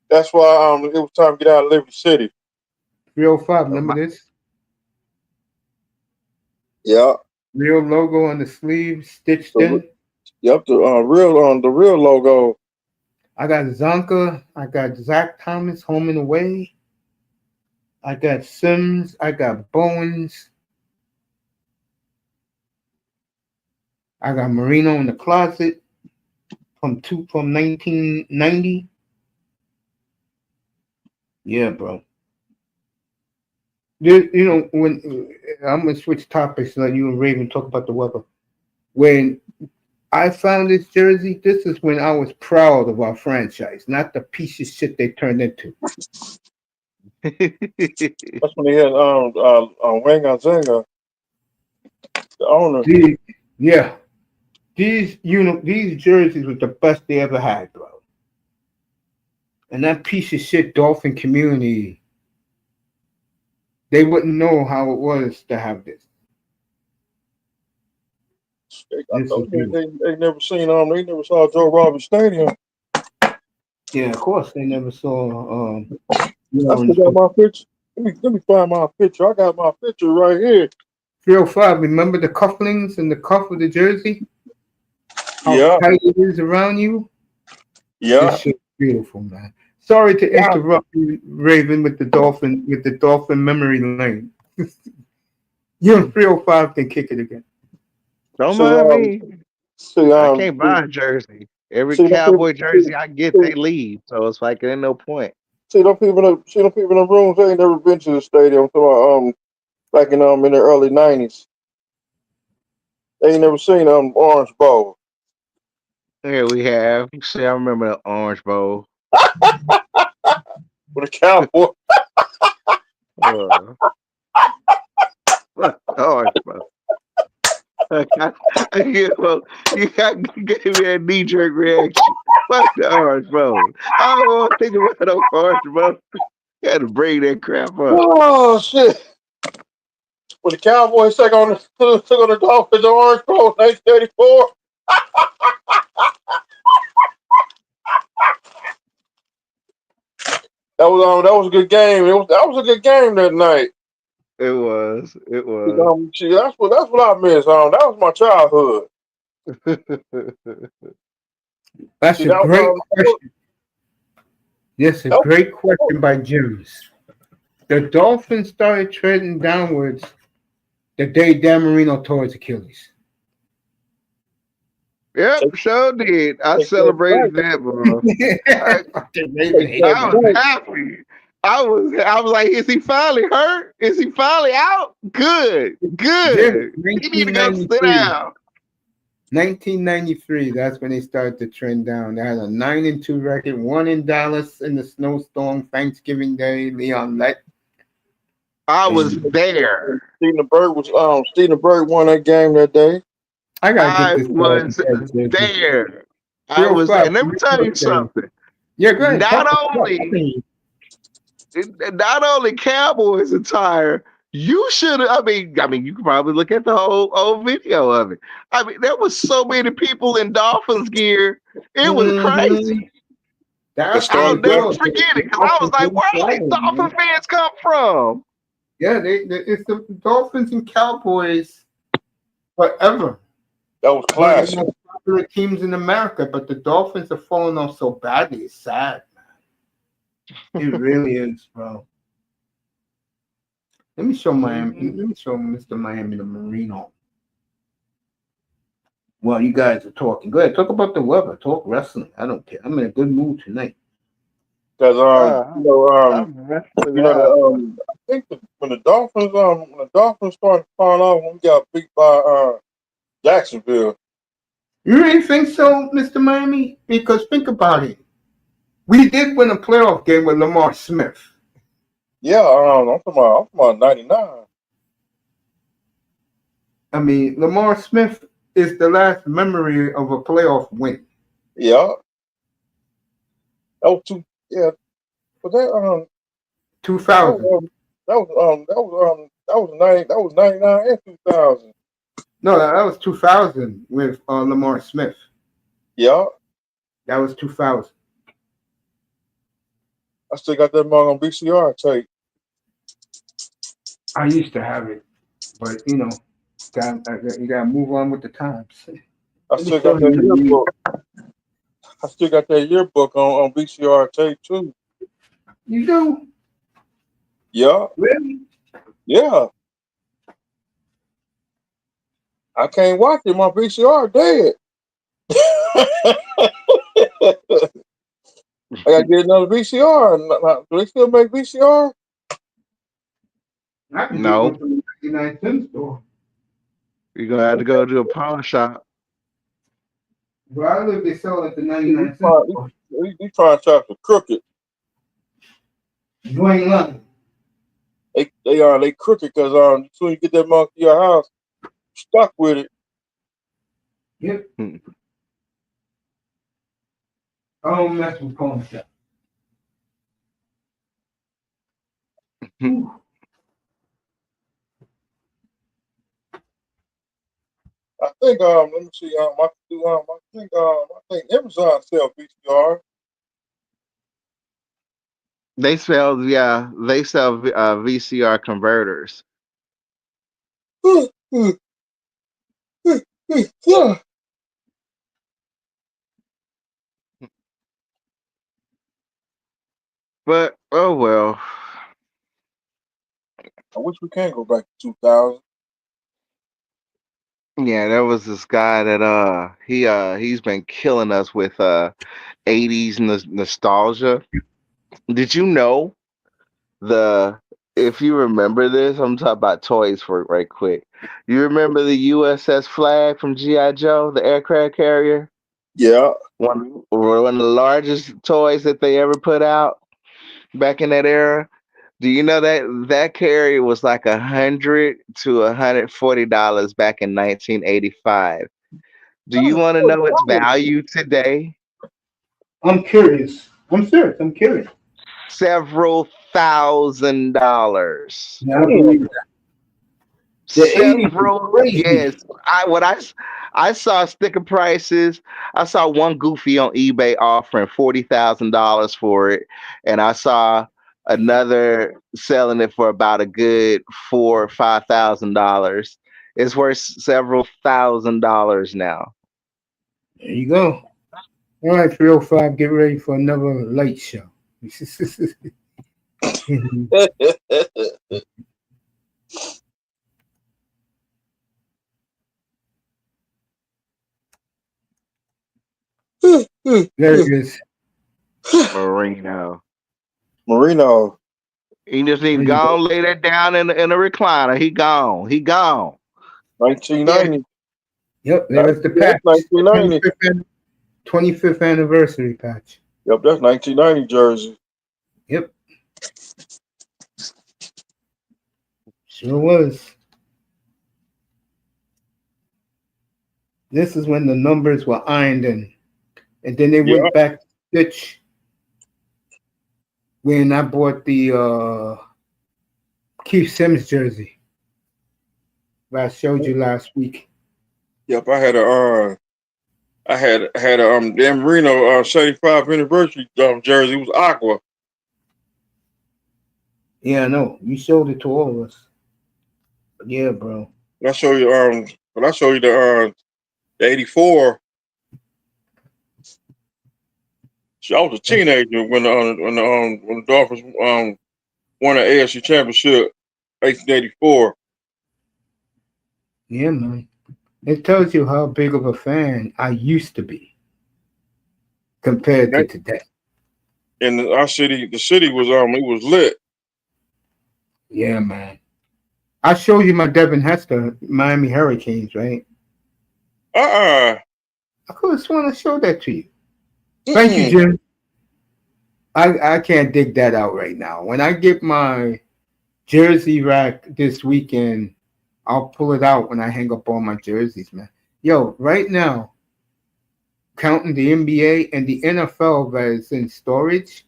That's why it was time to get out of Liberty City. 305, remember this? Yeah. Real logo on the sleeve, stitched in. Yep, the real logo. I got Zonka. I got Zach Thomas, home and away. I got Sims. I got Bowens. I got Marino in the closet from 1990. Yeah, bro. When I'm gonna switch topics and let you and Raven talk about the weather. When I found this jersey, this is when I was proud of our franchise, not the piece of shit they turned into. That's when they had Wenger Zenga, the owner. Yeah. These jerseys were the best they ever had, bro. And that piece of shit Dolphin community, they wouldn't know how it was to have this. I told you they never seen they never saw Joe Robbins Stadium. Yeah, of course they never saw I still got my picture. Let me find my picture. I got my picture right here. 305, remember the cufflinks and the cuff of the jersey? How tight it is around you? Yeah. This shit's beautiful, man. Sorry to interrupt you, Raven, with the dolphin memory lane. You and 305 can kick it again. Don't mind me. I can't buy a jersey. Every Cowboy jersey I get, they leave. So it's like there ain't no point. See them people in the rooms, they ain't never been to the stadium. So back in the early 90s. They ain't never seen Orange Bowl. Yeah, we have. See, I remember the Orange Bowl. With a Cowboy. Orange Bowl. You gave me a knee-jerk reaction. Fuck the Orange Bowl. I don't want to think about no Orange Bowl. You had to bring that crap up. Oh shit! When the Cowboys took on the Dolphins, the Orange Bowl, 1934. That was a good game. That was a good game that night. It was. That's what I miss. That was my childhood. That's a great question. Yes, a great question by James. The Dolphins started trending downwards the day Dan Marino tore his Achilles. Yep, sure did. I celebrated that, bro. I was happy. I was like, is he finally hurt? Is he finally out? Good. He need to go sit down. 1993, that's when they started to trend down. They had a 9-2 record, one in Dallas in the snowstorm, Thanksgiving Day, Leon Lett. I was there. Steven Berg won that game that day. I was there. I was, and let me tell you something. Yeah, go ahead. Not only Cowboys attire, you should have. I mean, you could probably look at the whole old video of it. I mean, there was so many people in Dolphins gear. It was crazy. I'll never forget it because I was like, where did these Dolphin fans come from? Yeah, it's the Dolphins and Cowboys forever. That was classic. One of the most popular teams in America, but the Dolphins are falling off so badly. It's sad, man. It really is, bro. Let me show Miami. Let me show Mr. Miami the Marino. Well, you guys are talking. Go ahead, talk about the weather. Talk wrestling. I don't care. I'm in a good mood tonight. Because I think when the Dolphins started falling off, when we got beat by Jacksonville. You really think so, Mr. Miami? Because think about it. We did win a playoff game with Lamar Smith. Yeah, I'm talking about 99. I mean, Lamar Smith is the last memory of a playoff win. Yeah. That was was that 2000. That was 99 and 2000. No, that was 2000 with Lamar Smith. Yeah, That was 2000. I still got that mug on VCR tape. I used to have it, but you gotta move on with the times. I Let me still show got that you. yearbook. I still got that yearbook on VCR tape too. You do? Yeah, Really? yeah. I can't watch it. My VCR dead. I gotta get another VCR. Do they still make VCR? I can get one No, from the 99 cent store. you're gonna have to go to a pawn shop. But I live they sell it at the These 99 cent trying store. trying to talk to crooked. You ain't lying. They crooked because as soon as you get that monkey to your house, you're stuck with it. Yep. Hmm. I don't mess with pawn shop. Ooh. I think let me see I think Amazon sell VCR. They sell, yeah, they sell VCR converters. Yeah. But oh well. I wish we can go back to 2000. Yeah, there was this guy that he's been killing us with 80s nostalgia. Did you know the if you remember this, I'm talking about toys for right quick. You remember the USS Flag from G.I. Joe, the aircraft carrier? Yeah. One of the largest toys that they ever put out back in that era. Do you know that that carrier was like $100 to $140 back in 1985? Do you want to know its value today? I'm curious. I'm serious. I'm curious. Several $1,000. Yeah, I believe that. The 80s is Several, crazy. yes. I saw sticker prices. I saw one goofy on eBay offering $40,000 for it, and I saw another selling it for about a good $4 or $5,000. It's worth several $1,000s now. There you go. All right, 305, get ready for another light show. There it is. Marino. Marino. He just need There to you go. go and lay that down in a recliner. He gone. He gone. Yeah. 1990. Yep, there's the That's patch. The 1990. 25th anniversary patch. Yep, that's 1990 jersey. Yep, sure was. This is when the numbers were ironed in. And then they Yeah. went back to Stitch when I bought the Keith Sims jersey that I showed you last week. Yep, I had a Dan Marino 75th anniversary jersey. It was aqua. Yeah, I know. You showed it to all of us. But yeah, bro. And I show you but I show you the 84. So I was a teenager when the Dolphins won the AFC championship 1884. Yeah, man. It tells you how big of a fan I used to be compared to today. And our city, the city was it was lit. Yeah, man. I showed you my Devin Hester Miami Hurricanes, right? Uh-uh. I could have sworn I showed that to you. Thank you, Jim. I can't dig that out right now. When I get my jersey rack this weekend, I'll pull it out when I hang up all my jerseys, man. Yo, right now, counting the NBA and the NFL that is in storage,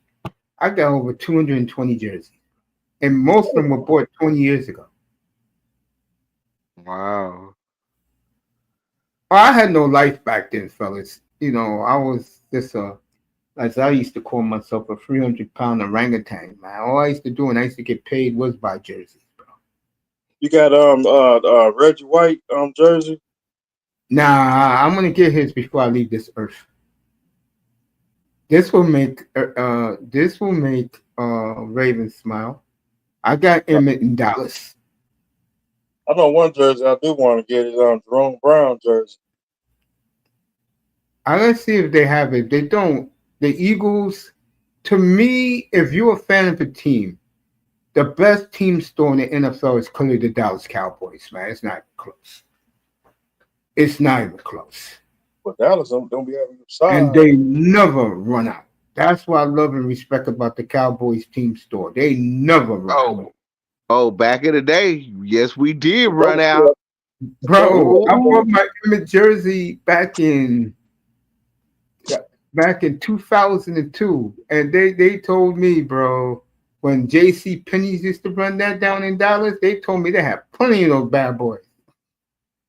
I got over 220 jerseys. And most of them were bought 20 years ago. Wow. I had no life back then, fellas. I was just as I used to call myself, a 300-pound orangutan, man. All I used to do and I used to get paid was buy jerseys, bro. You got Reggie White jersey. Nah, I'm gonna get his before I leave this earth. This will make Raven smile. I got Emmett in Dallas. I know one jersey I do want to get is Jerome Brown jersey. I gotta see if they have it. They don't. The Eagles, to me, if you're a fan of a team, the best team store in the NFL is clearly the Dallas Cowboys, man. It's not close. It's not even close. But Dallas don't be having And size. they never run out. That's what I love and respect about the Cowboys team store. They never run out. Oh, back in the day, yes, we did run out. Bro, I Ooh. wore my Emmett jersey back in 2002, and they told me, bro, when J.C. Penney's used to run that down in Dallas, they told me they have plenty of those bad boys.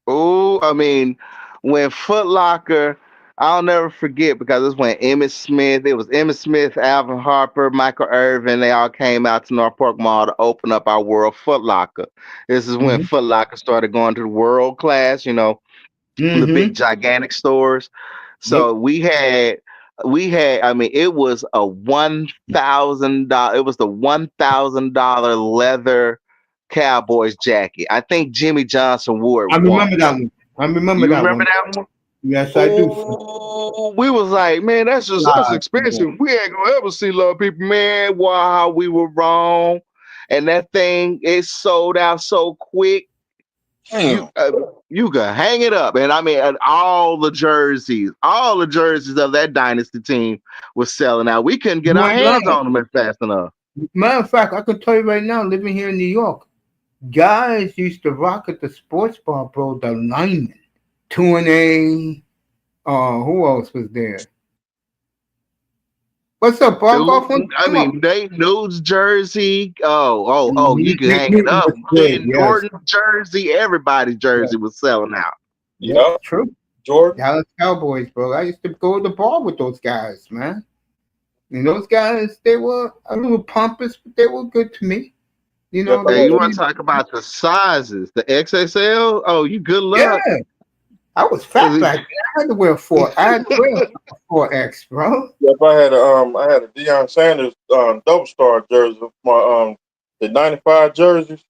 Oh, I mean, when Foot Locker, I'll never forget because it was when it was Emmitt Smith, Alvin Harper, Michael Irvin, they all came out to North Park Mall to open up our World Foot Locker. This is when Mm-hmm. Foot Locker started going to the world class, the big Mm-hmm. gigantic stores. So Yep. I mean, it was a $1,000. It was the $1,000 leather Cowboys jacket. I think Jimmy Johnson wore it I remember that once. one. I remember You that remember one. that one? Yes, I do. Oh, we was like, man, that's expensive. We ain't gonna ever see a lot of people, man. Wow, we were wrong. And that thing, it sold out so quick. You Damn. you can hang it up, and I mean, and all the jerseys of that dynasty team was selling out. We couldn't get You our ain't hands lying. on them fast enough. Matter of fact, I can tell you right now, living here in New York, guys used to rock at the sports bar, bro. The linemen, 2 and A. Who else was there? What's up, Bob? Golf on I come up. mean, Nate Nudes jersey. Oh, you can Nick hang it Newton up. was good. Ken Yes, Jordan jersey. Everybody's yes, jersey was selling out. yep, Yep. true. Jordan. Dallas Cowboys, bro. I used to go to the bar with those guys, man. And those guys, they were a little pompous, but they were good to me. Yep. I Hey, They you had want to talk about the sizes? The XXL? Oh, you good yeah. luck. I was fat back then. I had to wear four. I had to wear a 4X, bro. Yep. I had a Deion Sanders double star jersey. My the '95 jerseys.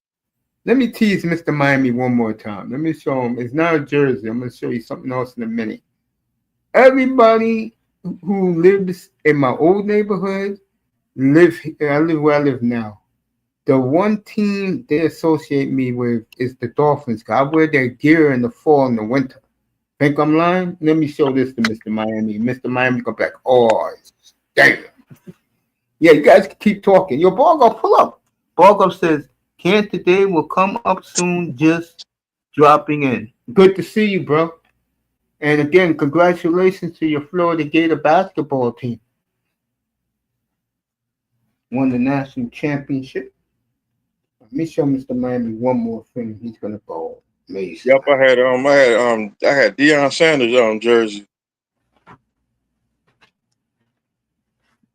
Let me tease Mr. Miami one more time. Let me show him. It's not a jersey. I'm going to show you something else in a minute. Everybody who lives in my old neighborhood I live where I live now. The one team they associate me with is the Dolphins. I wear their gear in the fall and the winter. Think I'm lying? Let me show this to Mr. Miami. Mr. Miami go back. Oh, damn. Yeah, you guys can keep talking. Your Borgo, pull up. Borgo says, Can today will come up soon, just dropping in. Good to see you, bro. And again, congratulations to your Florida Gator basketball team. Won the national championship. Let me show Mr. Miami one more thing. He's gonna go amazing. Yep. I had Deion Sanders jersey.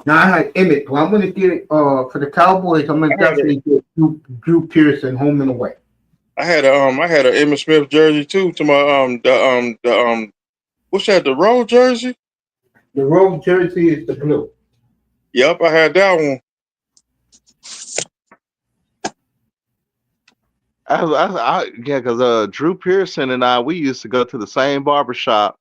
Now I had Emmett, but I'm gonna get for the Cowboys. I'm gonna I had a definitely get Drew Pearson home and away. I had a Emmitt Smith jersey too. To my what's that? The road jersey. The road jersey is the blue. Yep. I had that one. Yeah, because Drew Pearson and we used to go to the same barber shop.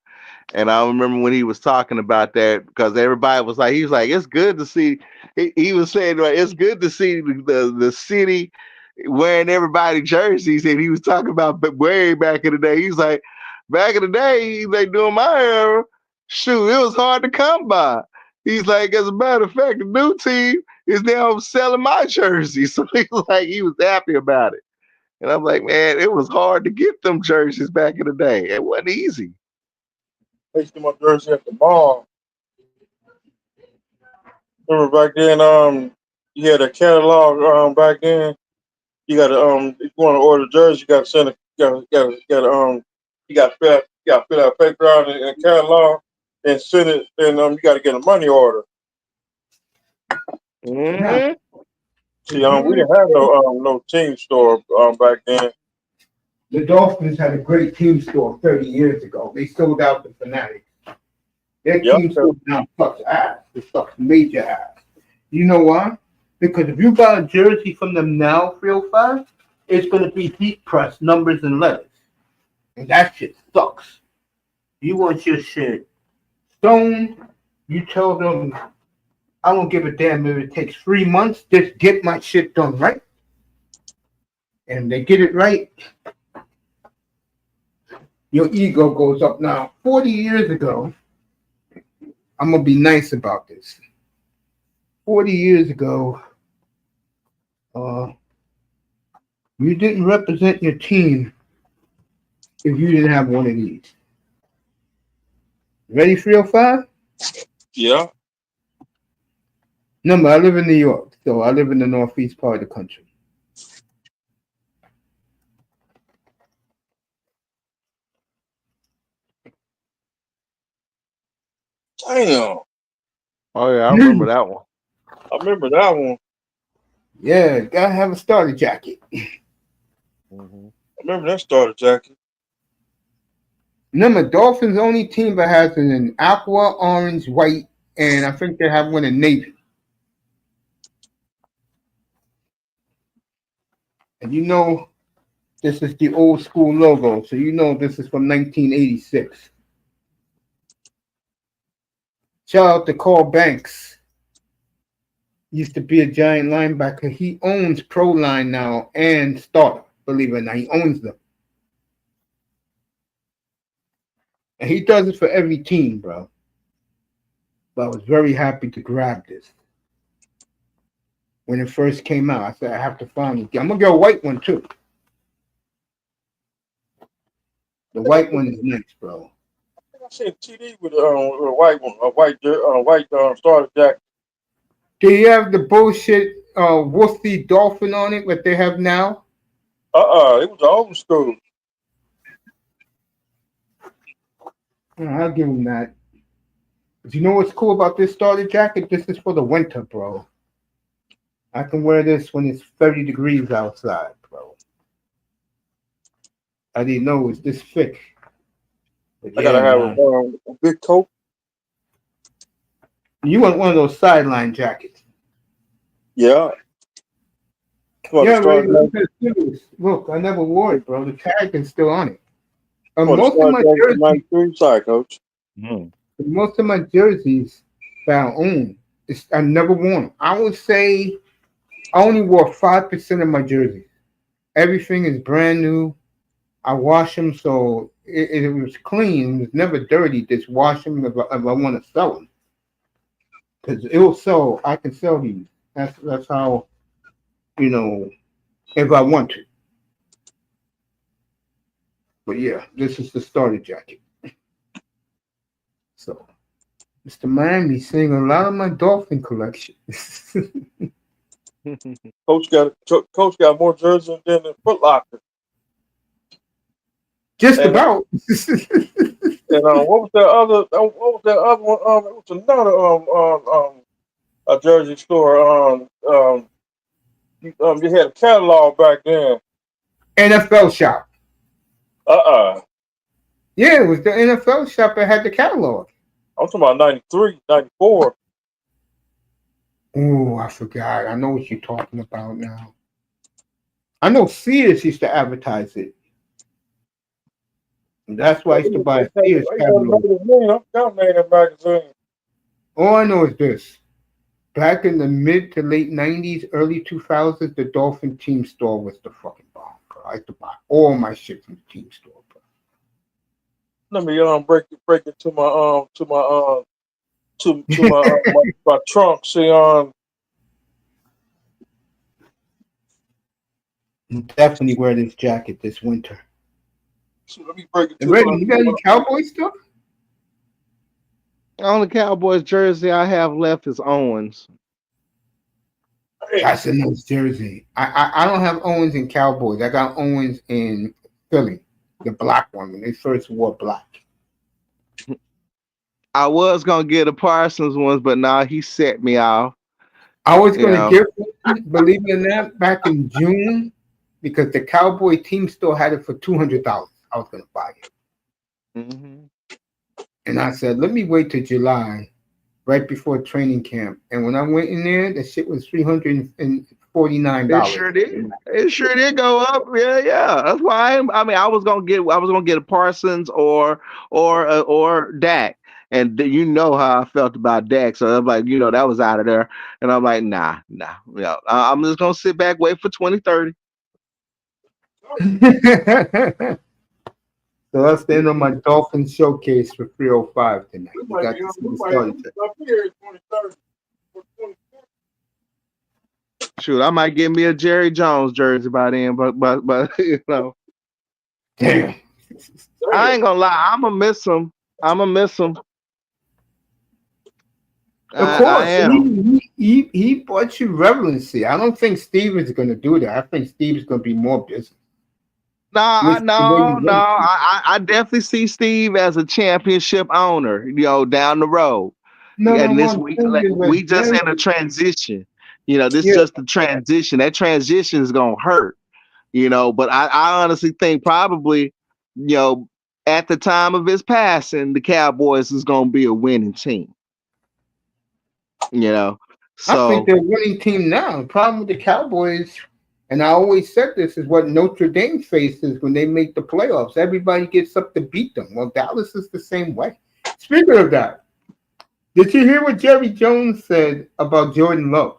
And I remember when he was talking about that because everybody was like, he was like, it's good to see. He was saying, like, it's good to see the city wearing everybody jerseys. And he was talking about way back in the day. He's like, back in the day, he's like, doing my era, shoot, it was hard to come by. He's like, as a matter of fact, the new team is now selling my jersey. So he was happy about it. And I'm like, man, it was hard to get them jerseys back in the day. It wasn't easy. I used to my jersey at the mall. Remember back then, you had a catalog back then. You got to if you want to order jersey, you got to send a you got you got you got you got to You got to fill out paper out in catalog and send it, and you got to get a money order. Mm-hmm. See, we didn't have no team store back then. The Dolphins had a great team store 30 years ago. They sold out the Fanatics. Their Yep. team store now sucks ass. It sucks major ass. You know why? Because if you buy a jersey from them now, 305, it's going to be heat press numbers and letters. And that shit sucks. You want your shit stoned, you tell them, I don't give a damn if it takes 3 months, just get my shit done right. And they get it right, your ego goes up. Now, 40 years ago, I'm going to be nice about this. 40 years ago, you didn't represent your team if you didn't have one of these. Ready, 305? Yeah. Remember, I live in New York, so I live in the northeast part of the country. Damn. Oh yeah, I remember that one. I remember that one. Yeah, gotta have a starter jacket. Mm-hmm. I remember that starter jacket. Remember, Dolphins only team that has an aqua, orange, white, and I think they have one in navy. And you know, this is the old school logo, so you know this is from 1986. Shout out to Carl Banks. Used to be a giant linebacker. He owns Pro Line now and Starter. Believe it or not, he owns them. And he does it for every team, bro. But I was very happy to grab this. When it first came out, I said, I have to find it. I'm going to get a white one, too. The white one is nice, bro. I seen TD with a white one, a white starter jacket. Do you have the bullshit Wolfie Dolphin on it, what they have now? It was old school. I'll give him that. But you know what's cool about this starter jacket? This is for the winter, bro. I can wear this when it's 30 degrees outside, bro. I didn't know it was this thick. But I gotta have a big coat. You want one of those sideline jackets. Yeah. Yeah, Ray, look, I never wore it, bro. The tag is still on it. Most of my jerseys that I own, I never worn them. I would say I only wore 5% of my jerseys. Everything is brand new. I wash them so it was clean. It was never dirty. Just wash them if I want to sell them. Because it will sell. I can sell these. That's how, if I want to. But yeah, this is the starter jacket. So, Mr. Miami seeing a lot of my Dolphin collection. Coach got more jerseys than the Foot Locker. Just about. And what was that other one? It was another a jersey store. You had a catalog back then. NFL Shop. Yeah, it was the NFL Shop that had the catalog. I'm talking about 93, 94. Oh, I forgot. I know what you're talking about now. I know Sears used to advertise it. And that's why I used to buy a Sears catalog. All I know is this. Back in the mid to late 90s, early 2000s, the Dolphin team store was the fucking bomb, bro. I used to buy all my shit from the team store, bro. Let me break it to my trunk. See definitely wear this jacket this winter. So let me break it to you got any Cowboy stuff? The only Cowboys jersey I have left is Owens. That's a nice jersey. I don't have Owens in Cowboys. I got Owens in Philly. the black one when they first wore black. I was gonna get a Parsons ones, but now he set me off. I was You going to know. get one, believe it or not, back in June because the Cowboy team still had it for $200. I was going to buy it. Mhm. And I said, let me wait till July, right before training camp. And when I went in there, the shit was $349. It sure did. It sure did go up. Yeah, yeah. That's why I mean, I was gonna get a Parsons or Dak, and you know how I felt about Dak. So I'm like, that was out of there, and I'm like, nah. Yeah, I'm just gonna sit back, wait for 2030. So that's the end of my Dolphin showcase for 305 tonight. We You might got be to on. see We the might starting be check. up here in 2030 or 2030. Shoot, I might get me a Jerry Jones jersey by then, but Damn. I ain't gonna lie, I'm gonna miss him. Of I course, am. he brought you relevancy. I don't think Steve is going to do that. I think Steve is going to be more business. No, With the way no, you no. run it. I definitely see Steve as a championship owner, down the road. No, And what this I'm week, saying like, is we that just Jerry, in a transition. This yeah, just the transition. That transition is gonna hurt. But I honestly think probably, at the time of his passing, the Cowboys is gonna be a winning team. You know, I think so they're a winning team now. The problem with the Cowboys, and I always said this, is what Notre Dame faces when they make the playoffs. Everybody gets up to beat them. Well, Dallas is the same way. Speaking of that, did you hear what Jerry Jones said about Jordan Love?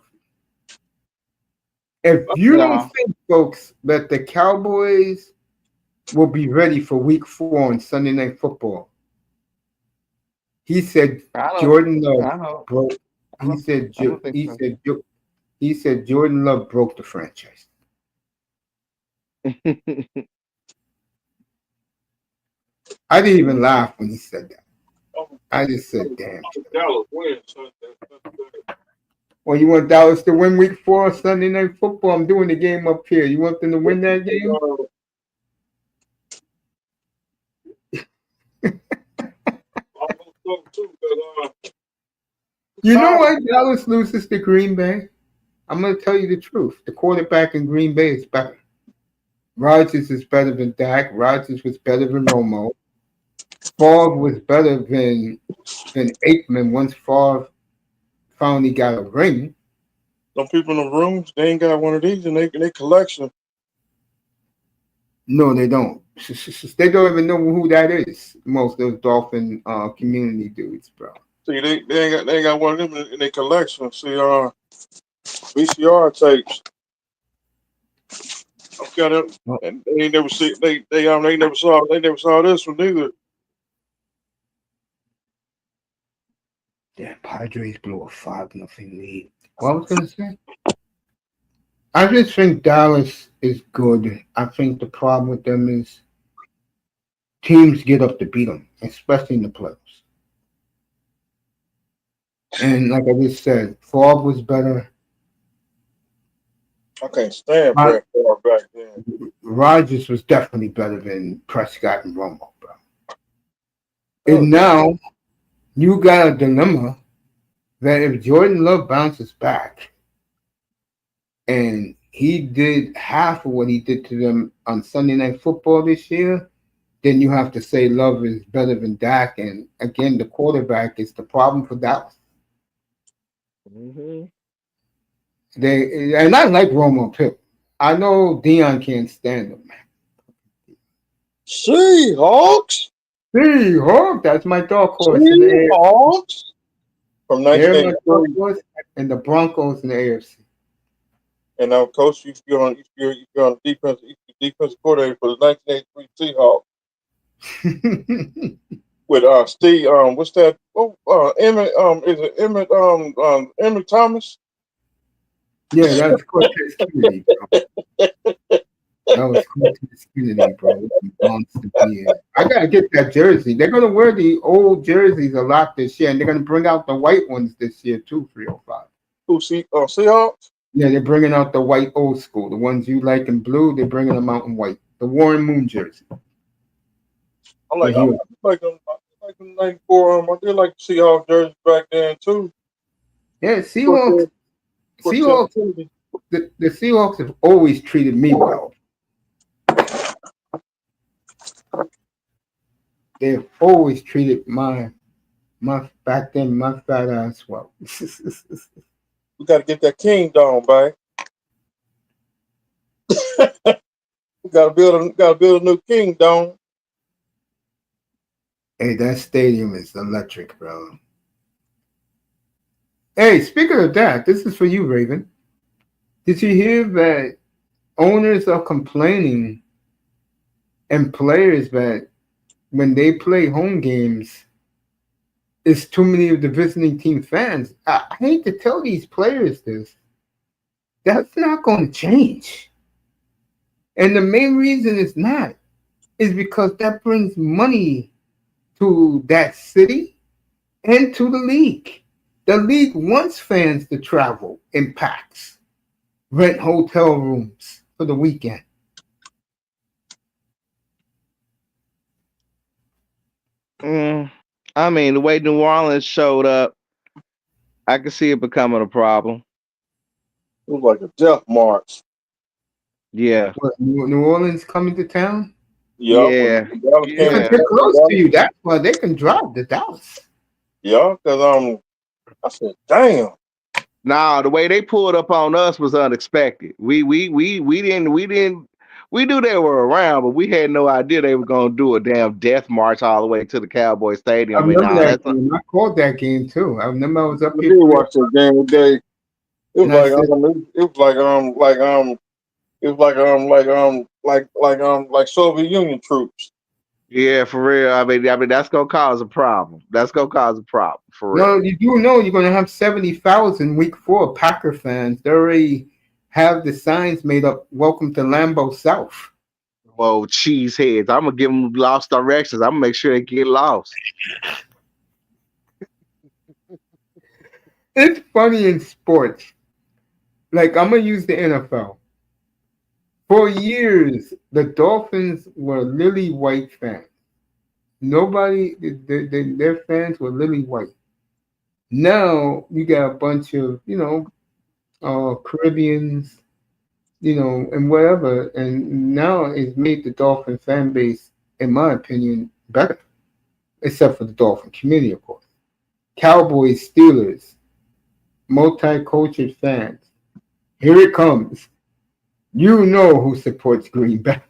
If you don't no, think, folks, that the Cowboys will be ready for Week 4 on Sunday Night Football, he said I don't. Jordan Love I don't. broke. I don't. I don't think so. He said Jordan Love broke the franchise. I didn't even laugh when he said that. I just said, "Damn." Dallas wins. Well, you want Dallas to win Week 4 Sunday Night Football? I'm doing the game up here. You want them to win that game? You know why Dallas loses to Green Bay? I'm going to tell you the truth. The quarterback in Green Bay is better. Rodgers is better than Dak. Rodgers was better than Romo. Favre was better than Aikman once Favre finally got a ring. Some people in the rooms, they ain't got one of these in their collection. No, they don't. They don't even know who that is. Most of those Dolphin community dudes, bro. See, they ain't got one of them in their collection. See, VCR tapes. Okay, and they ain't never see they never saw this one either. Yeah, Padres blew a 5-0 lead. What I was gonna say? I just think Dallas is good. I think the problem with them is teams get up to beat them, especially in the playoffs. And like I just said, Favre was better. I can't stand Brett Favre back then. Rodgers was definitely better than Prescott and Romo, bro. And now you got a dilemma that if Jordan Love bounces back and he did half of what he did to them on Sunday Night Football this year, then you have to say Love is better than Dak. And again, the quarterback is the problem for Dallas. Mm-hmm. And I like Romo too. I know Dion can't stand him. Seahawks. Seahawks, that's my dark horse. Seahawks. From They're my dark horse, and the Broncos in the AFC. And now, coach, you're on defense coordinator for the 1983 Seahawks. With Steve, what's that? Emmett, is it Emmett? Emmett Thomas. Yeah, that's Cortez Kennedy, bro. That was Cortez Kennedy, bro. I gotta get that jersey. They're gonna wear the old jerseys a lot this year, and they're gonna bring out the white ones this year too. 305. Who Seahawks? Yeah, they're bringing out the white old school, the ones you like in blue. They're bringing them out in white. The Warren Moon jersey. I But he, like them. I like them '94. I did like the Seahawks jerseys back then too. yeah, Of course, Seahawks. Tim Seahawks. Kennedy. The Seahawks have always treated me well. They've always treated my back then my fat ass well. We got to get that King Dome back. We got to build a new King Dome. Hey, that stadium is electric, bro. Hey, speaking of that, this is for you, Raven. Did you hear that owners are complaining and players that when they play home games, it's too many of the visiting team fans? I hate to tell these players this. That's not going to change. And the main reason it's not is because that brings money to that city and to the league. The league wants fans to travel in packs, rent hotel rooms for the weekend. I mean, the way New Orleans showed up, I can see it becoming a problem. It was like a death march. Yeah. What, New Orleans coming to town? Yeah, Yeah. Because they're close to you. That's why they can drive to Dallas. Yeah, because I said, damn. Nah, the way they pulled up on us was unexpected. We knew they were around, but we had no idea they were gonna do a damn death march all the way to the Cowboy I Stadium. remember Nah, that that's game. I called that game too. I remember I was up I here. did watch that game today. It was And I like like Soviet Union troops. yeah, for real. I mean that's gonna cause a problem. That's gonna cause a problem for real. No, you do know you're going to have 70,000 week 4 Packer fans. They already have the signs made up. Welcome to Lambeau South. Whoa, cheeseheads! I'm gonna give them lost directions. I'm gonna make sure they get lost. It's funny in sports. Like, I'm going to use the NFL. For years, the Dolphins were lily white fans. Nobody, their fans were lily white. Now you got a bunch of, Caribbeans, and whatever. And now it's made the Dolphin fan base, in my opinion, better, except for the Dolphin community, of course. Cowboys, Steelers, multicultural fans. Here it comes. You know who supports Green Bay.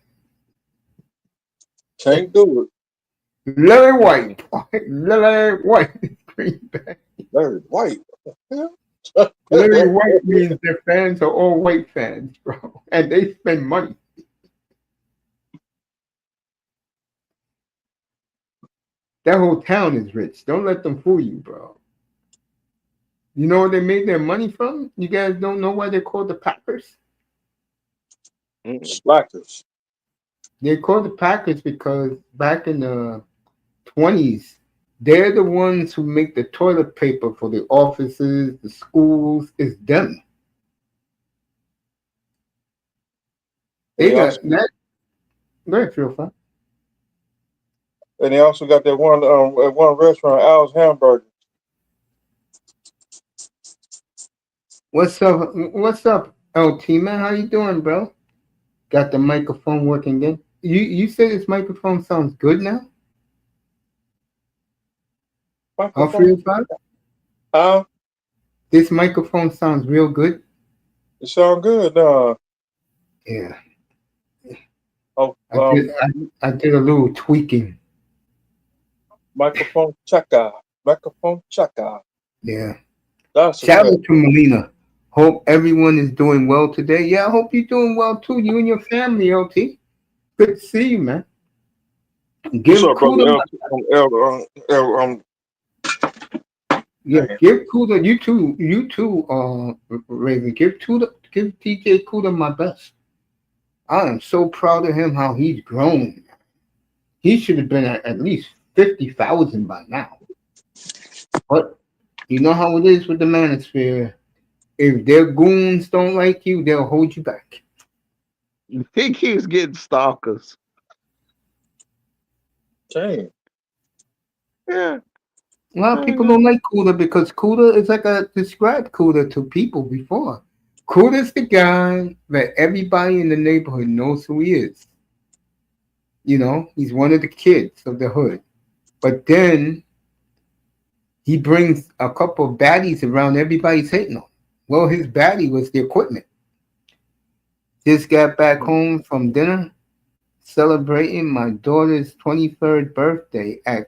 Can't do it. Lily White. Lily White. Green Bay. Larry White. Lily White means their fans are all white fans, bro. And they spend money. That whole town is rich. Don't let them fool you, bro. You know where they made their money from? You guys don't know why they're called the Packers? Slackers. They're called the Packers because back in the 20s, they're the ones who make the toilet paper for the offices, the schools. It's them. They got that. Go ahead, feel fun. And they also got that one at one restaurant, Al's Hamburgers. What's up? What's up, LT man? How you doing, bro? Got the microphone working again? You said this microphone sounds good now? Microphone? This microphone sounds real good. It sounds good. Yeah. Oh, I did a little tweaking. Microphone checker. Microphone checker. Yeah. That's Shout out to Melina. Hope everyone is doing well today. Yeah, I hope you're doing well too. You and your family, LT. Good to see you, man. Give kudos. Give kudos. You too, Raven. Give DJ Kuda my best. I am so proud of him how he's grown. He should have been at least 50,000 by now. But you know how it is with the manosphere. If their goons don't like you, they'll hold you back. He keeps getting stalkers. Dang. Yeah. A lot of people don't like Cooler because Cooler is like I described Cooler to people before. Cooler's the guy that everybody in the neighborhood knows who he is. You know, he's one of the kids of the hood. But then he brings a couple of baddies around everybody's hating on. Well, his baddie was the equipment. Just got back home from dinner celebrating my daughter's 23rd birthday at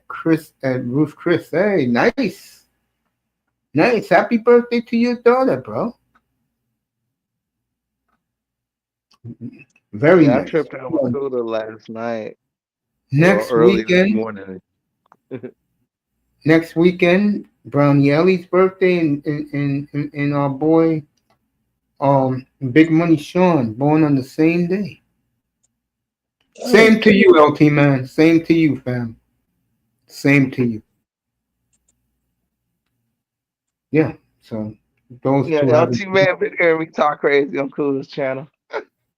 Ruth Chris. Hey, nice. Nice. Happy birthday to your daughter, bro. Very Yeah, I nice. tripped out with Cooler last night. Well, Next early this weekend, morning. Brownie Ellie's birthday and our boy Big Money Sean born on the same day. Same to you, LT man. Same to you, fam. Same to you. Yeah. So those Yeah, two have LT man been hearing me talk crazy on Cooler's channel.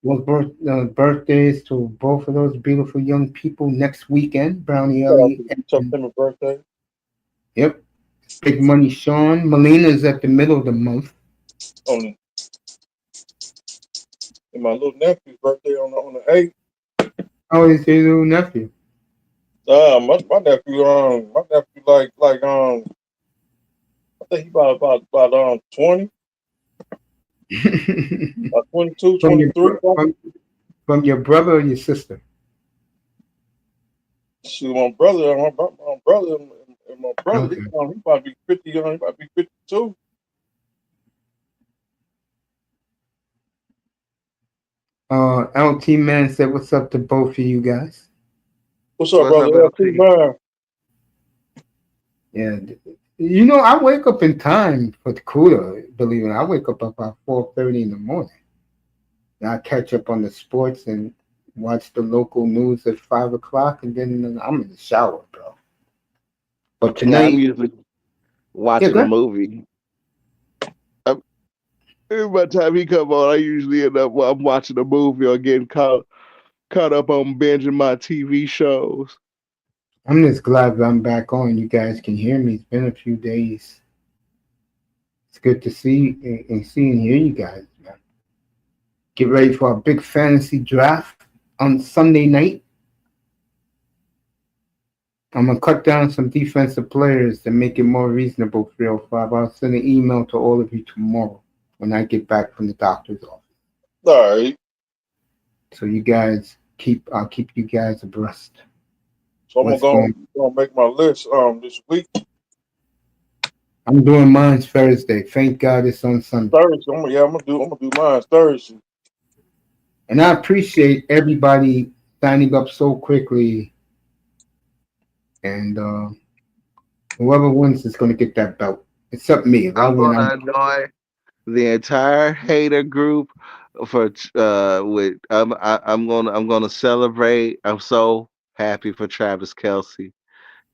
birthdays to both of those beautiful young people next weekend. Brownie Shout out Ellie. to September birthday. Yep. Big Money Sean. Melina's at the middle of the month. And my little nephew's birthday on the 8th. Oh, is your little nephew? My nephew like I think he about 20, about 22, from, 23. from your brother or your sister? Shoot, my brother and my brother, Okay. he about to be 50, he about to be 52. LT man said, "What's up to both of you guys?" What's up, What's brother? up, LT? Man. Yeah, you know, I wake up in time for the Cooler. Believe it, I wake up about 4:30 in the morning. And I catch up on the sports and watch the local news at 5 o'clock, and then I'm in the shower, bro. But Yeah, I'm tonight, usually watching go a ahead. movie. By the time he come on, I usually end up I'm watching a movie or getting caught up on binging my TV shows. I'm just glad that I'm back on. You guys can hear me. It's been a few days. It's good to see and see and hear you guys, man. Get ready for a big fantasy draft on Sunday night. I'm gonna cut down some defensive players to make it more reasonable, 305. I'll send an email to all of you tomorrow when I get back from the doctor's office. All right. So you guys I'll keep you guys abreast. So I'm gonna make my list this week. I'm doing mine Thursday. Thank God it's on Sunday. Thursday. I'm gonna do mine Thursday. And I appreciate everybody signing up so quickly. And whoever wins is going to get that belt. Except me. If I I'm win, gonna annoy the entire hater group for with I'm gonna celebrate. I'm so happy for Travis Kelce.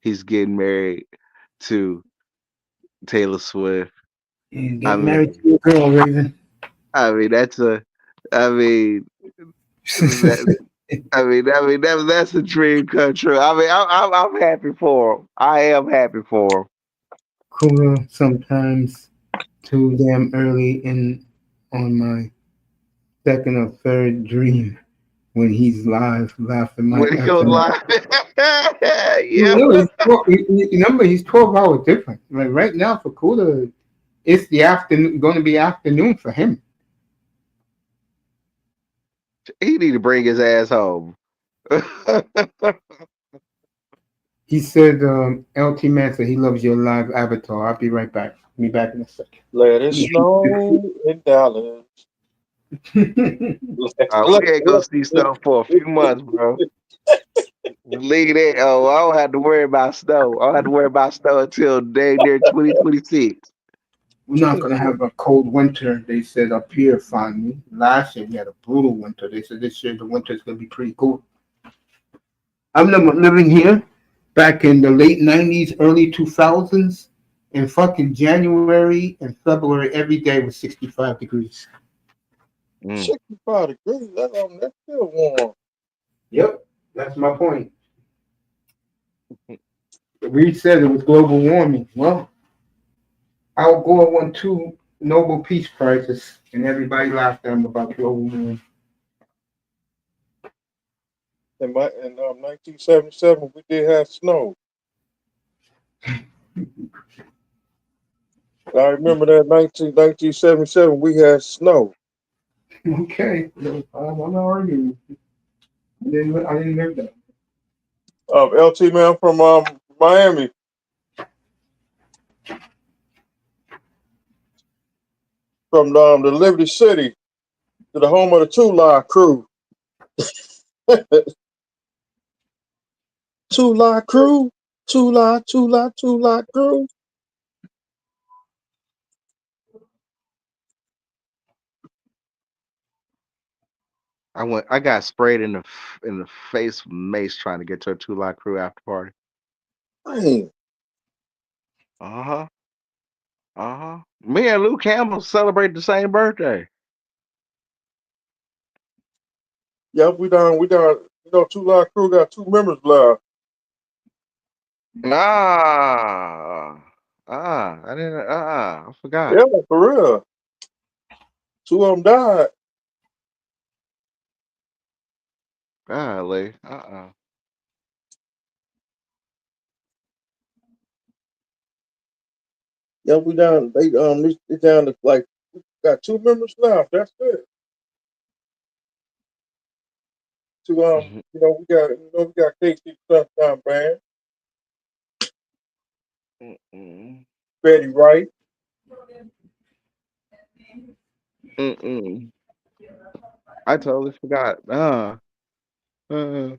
He's getting married to Taylor Swift. and I get married mean, to a girl, Raven. that's a I mean that, that's a dream come true. I mean, I'm happy for him. I am happy for him. Cooler sometimes too damn early on my second or third dream when he's live laughing my When he ass goes off. live, You yeah. know, remember, he's 12 hours different. Like right now for Cooler, it's the afternoon, going to be afternoon for him. He need to bring his ass home. He said, LT Man said he loves your live avatar. I'll be right back. Be back in a second. Let it snow in Dallas. We ain't gonna see snow for a few months, bro. Leave that. Oh, I don't have to worry about snow. I don't have to worry about snow until day near 2026. We're not going to have a cold winter, they said, up here finally. Last year we had a brutal winter. They said this year the winter is going to be pretty cool. I'm living here back in the late 90s, early 2000s. In fucking January and February, every day was 65 degrees. 65 degrees. That's still warm. Yep, that's my point. Reed said it was global warming. Well, Al Gore won 2 Nobel Peace Prizes, and everybody laughed at him about global warming. In 1977, we did have snow. I remember that 1977, we had snow. Okay, I'm not arguing. I didn't know that. LT man from Miami. From the Liberty City to the home of the Two Lie Crew. Two Lie Crew, Two Lie Crew. I got sprayed in the face with mace trying to get to a Two Lot Crew after party. Man, Uh huh. Uh huh. Me and Lou Campbell celebrate the same birthday. yeah, we done. You know, Two Lie Crew got 2 members left. I didn't. I forgot. Yeah, for real. 2 of them died. Golly. Yeah, we down. They down to like got 2 members left. That's it. To we got KC Sunshine Band, Mm-mm. Betty Wright. Mm-mm. I totally forgot. Uh. I mean,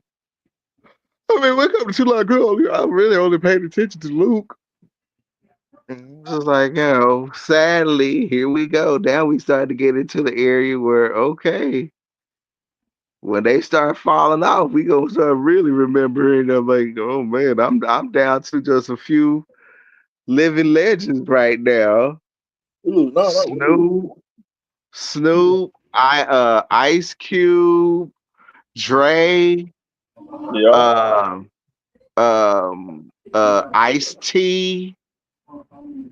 when it comes to Two Lot Crew, I really only paid attention to Luke. Just like, sadly, here we go. Now we start to get into the area where, okay, when they start falling off, we gonna start really remembering them. Like, oh man, I'm down to just a few living legends right now. Ooh, no, Snoop, Ice Cube, Dre, yeah, um, Ice T.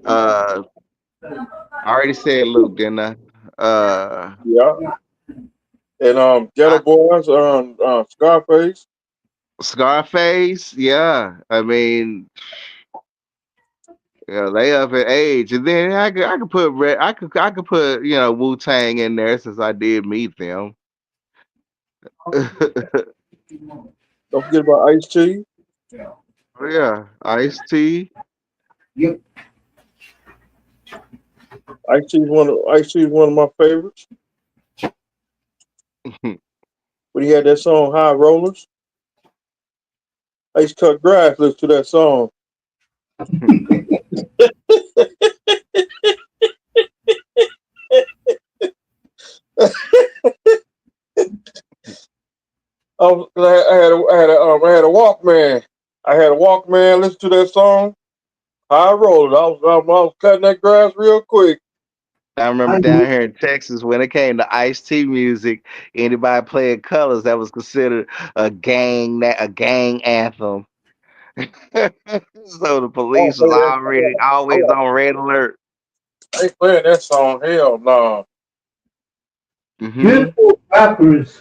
I already said Luke, didn't I? yeah. And I Ghetto Boys, Scarface. Scarface, yeah. I mean, they up in age, and then I could put I could put Wu Tang in there since I did meet them. Don't forget about Ice T. Yeah, Ice T. Yep. Ice T is one of my favorites. When he had that song High Rollers, I used to cut grass listen to that song. I had a Walkman. I had a Walkman. Listen to that song. High Rollers. I was cutting that grass real quick. I remember down here in Texas when it came to Ice T music, anybody playing colors that was considered a gang anthem. So the I don't police play was that. always on red alert. I ain't playing that song. Hell no. Hmm. Handful of rappers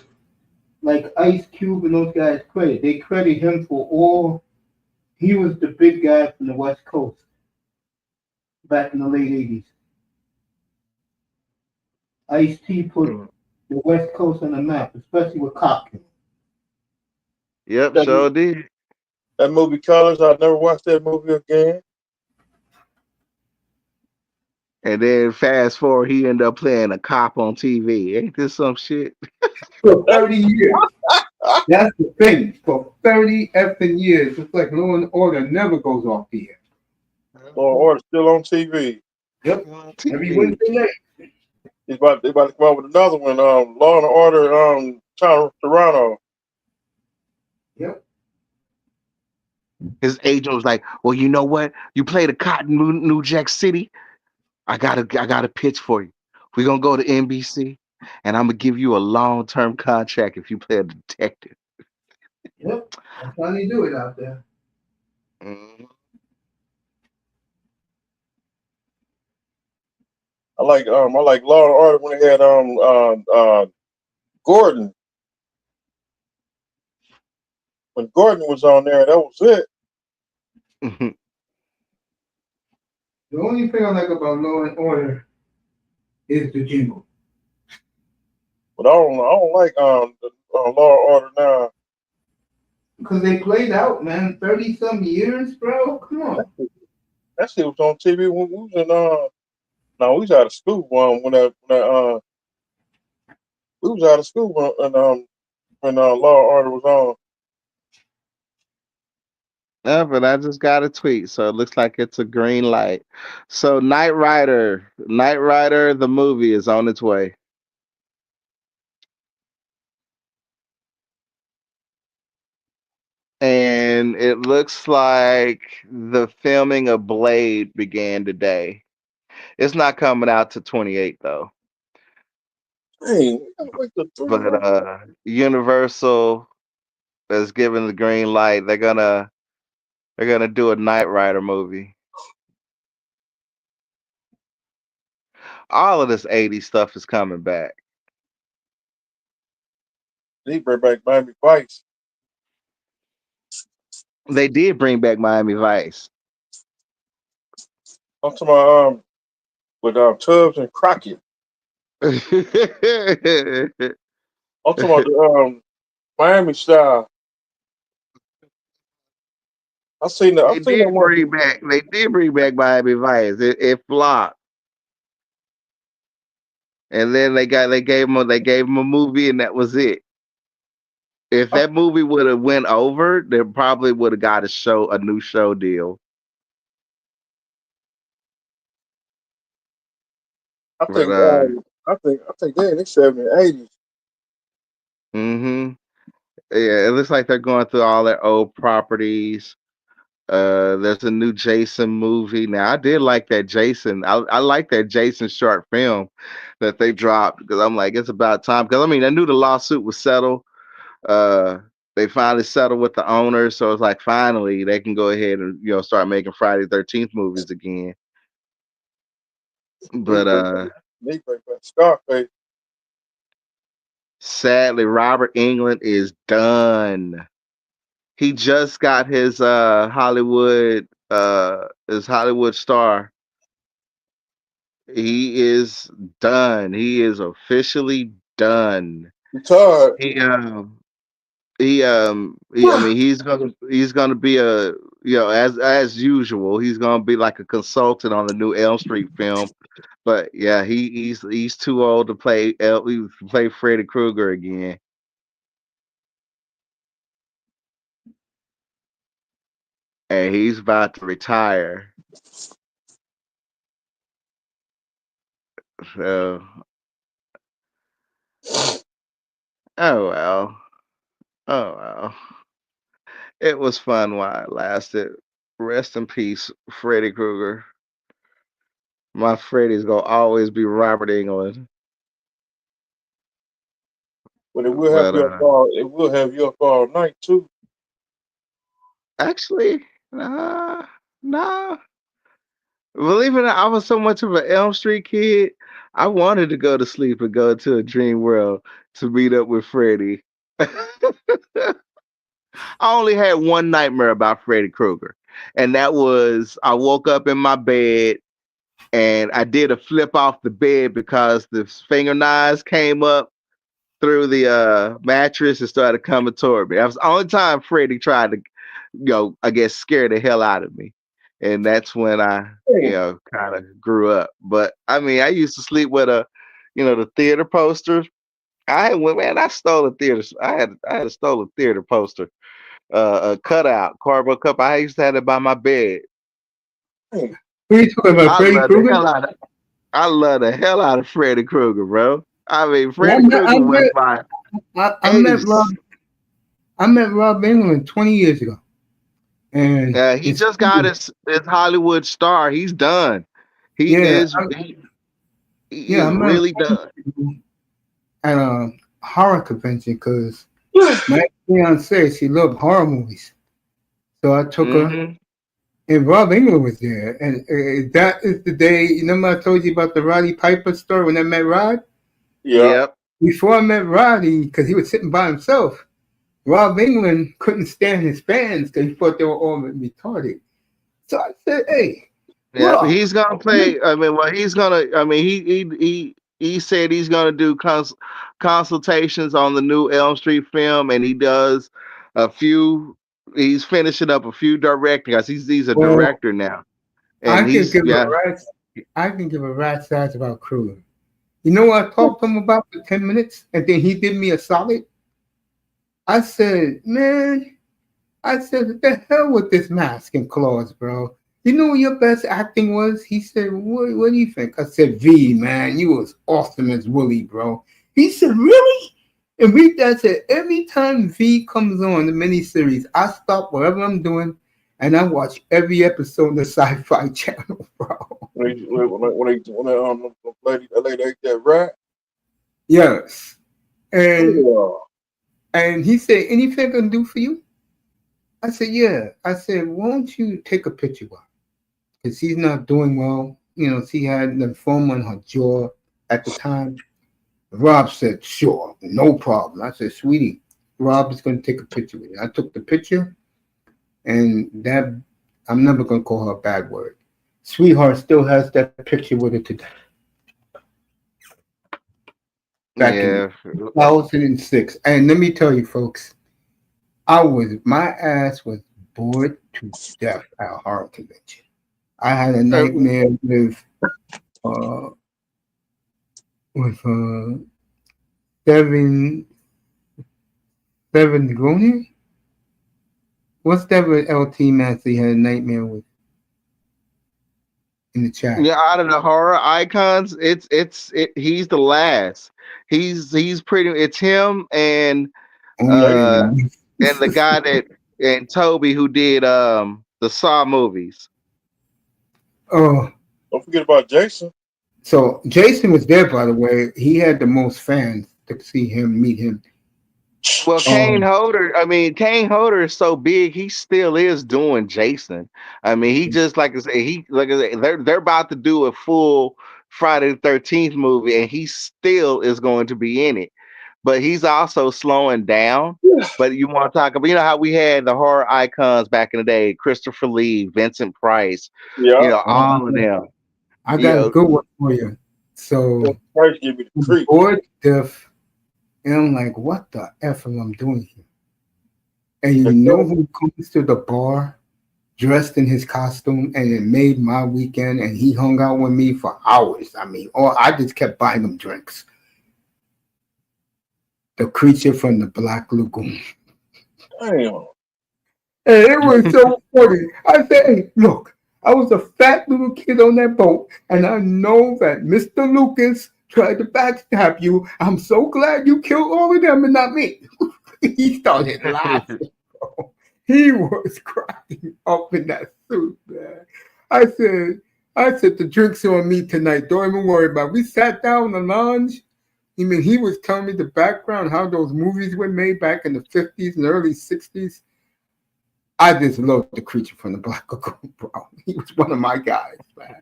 like Ice Cube and those guys they credit him for all. He was the big guy from the West Coast back in the late '80s. Ice T put the West Coast on the map, especially with Compton. Yep, That, sure did. that movie Colors, I never watched that movie again. And then fast forward, he ended up playing a cop on TV. Ain't this some shit? For 30 years. That's the thing. For 30 effing years, it's like Law and Order never goes off the air. Or still on TV. Yep. On Every TV. Wednesday night. They about to come out with another one. Law and Order. Toronto. Yep. His agent was like, "Well, you know what? You played a cop in New Jack City. I got a pitch for you. We're gonna go to NBC, and I'm gonna give you a long-term contract if you play a detective." Yep. That's how they do it out there. Mhm. I like Law and Order when they had Gordon. When Gordon was on there, that was it. The only thing I like about Law and Order is the jingle. But I don't like the Law and Order now. Because they played out, man, 30-some years, bro. Come on. That shit was on TV when we was in no, we was out of school when we was out of school when Law and Order was on. Yeah, but I just got a tweet, so it looks like it's a green light. So Knight Rider, the movie is on its way. And it looks like the filming of Blade began today. It's not coming out to 28 though. Hey, we gotta wait till 3 But months. Universal is giving the green light. They're gonna do a Knight Rider movie. All of this 80s stuff is coming back. They bring back Miami Vice. They did bring back Miami Vice. I'm talking about with Tubbs and Crockett. I'm talking about the Miami style. I seen that. I seen that one. They did bring back Miami Vice. It flopped. And then they gave him a movie and that was it. If that movie would have went over, they probably would have got a new show deal. I think they're in the 70s, 80s. Mm-hmm. Yeah, it looks like they're going through all their old properties. There's a new Jason movie. Now I did like that Jason. I like that Jason short film that they dropped because I'm like, it's about time. Because I mean, I knew the lawsuit was settled. They finally settled with the owners, so it's like finally they can go ahead and start making Friday the 13th movies again. But They bring back Scarface. sadly, Robert Englund is done. He just got his Hollywood star. He is done. He is officially done. Retired. I mean he's gonna be as usual, he's gonna be like a consultant on the new Elm Street film. But yeah, he's too old to play Freddy Krueger again. And he's about to retire. So oh well. Oh well. It was fun while it lasted. Rest in peace, Freddy Krueger. My Freddy's gonna always be Robert Englund. But it will have But your car. It will have your car night too. actually, nah. Believe it or not, I was so much of an Elm Street kid. I wanted to go to sleep and go to a dream world to meet up with Freddy. I only had one nightmare about Freddy Krueger, and that was I woke up in my bed and I did a flip off the bed because the finger knives came up through the mattress and started coming toward me. That was the only time Freddy tried to, I guess, scare the hell out of me. And that's when I, kind of grew up. But I mean, I used to sleep with the theater posters. I stole a theater. I had a stolen theater poster, a cutout, cardboard cup. I used to have it by my bed. What are you talking about, Freddy Krueger? I love the hell out of Freddy Krueger, bro. I mean, Freddy Krueger was my. I met Rob Englund 20 years ago, and he just got his Hollywood star. He's done. He is really done. At a horror convention because my fiance, she loved horror movies, so I took her. and Rob England was there. And that is the day. You remember I told you about the Roddy Piper story when I met Rod. Yeah. Yep. Before I met Roddy, because he was sitting by himself, Rob England couldn't stand his fans because he thought they were all retarded. So I said, "Hey, Yeah, Rob, he's gonna play. I mean, well, he's gonna. I mean, he said he's gonna do consultations on the new Elm Street film, and he does a few. He's finishing up a few directing because he's a well, director now, I and can he's give a yeah. rat's ass about Kruger. You know what I talked to him about for 10 minutes, and then he did me a solid. I said, man, what the hell with this mask and claws, bro? You know what your best acting was? He said, what do you think? I said, V, man, you was awesome as Willie, bro. He said, really? And that said, every time V comes on the miniseries, I stop whatever I'm doing and I watch every episode of the Sci-Fi Channel, bro. When the lady ate that rat. Yes. And Yeah. and he said, anything I can do for you? I said, yeah. I said, why don't you take a picture of her? Because she's not doing well. You know, she had lymphoma in her jaw at the time. Rob said, sure, no problem. I said, sweetie, Rob is going to take a picture with you. I took the picture, and that, I'm never going to call her a bad word. Sweetheart still has that picture with her today. Back in 2006. And let me tell you, folks, my ass was bored to death at a horror convention. I had a nightmare with Seven Gronier. What's that with LT Massey had a nightmare with in the chat? Yeah, out of the horror icons, he's the last. He's pretty. It's him and the guy and Toby who did the Saw movies. Oh, don't forget about Jason. So Jason was there, by the way. He had the most fans to meet him. Well, Kane Hodder is so big, he still is doing Jason. I mean, he just like I say, they're about to do a full Friday the 13th movie, and he still is going to be in it. But he's also slowing down. But you want to talk about, you know how we had the horror icons back in the day, Christopher Lee, Vincent Price, all of them. I got a good one for you. So bored stiff. And I'm like, what the F am I doing here? And you know who comes to the bar dressed in his costume, and it made my weekend, and he hung out with me for hours. I mean, I just kept buying him drinks. The creature from the Black Lagoon. Damn. And it was so funny. I said, hey, look, I was a fat little kid on that boat, and I know that Mr. Lucas tried to backstab you. I'm so glad you killed all of them and not me. He started laughing, bro. He was cracking up in that suit, man. I said, the drinks are on me tonight. Don't even worry about it. We sat down in the lounge. I mean, he was telling me the background, how those movies were made back in the 50s and early 60s. I just loved the creature from the Black Lagoon, bro. He was one of my guys, man.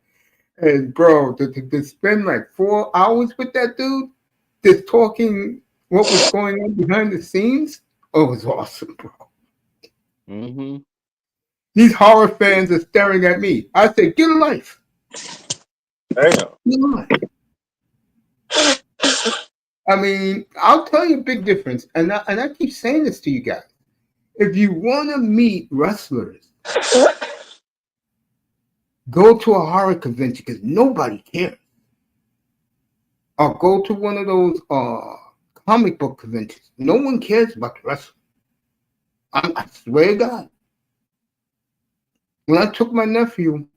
And bro, to spend like 4 hours with that dude, just talking what was going on behind the scenes, it was awesome, bro. Mm-hmm. These horror fans are staring at me. I said, get a life. Damn. Get a life. I mean, I'll tell you a big difference, and I keep saying this to you guys. If you want to meet wrestlers, go to a horror convention because nobody cares. Or go to one of those comic book conventions. No one cares about the wrestling. I swear to God. When I took my nephew,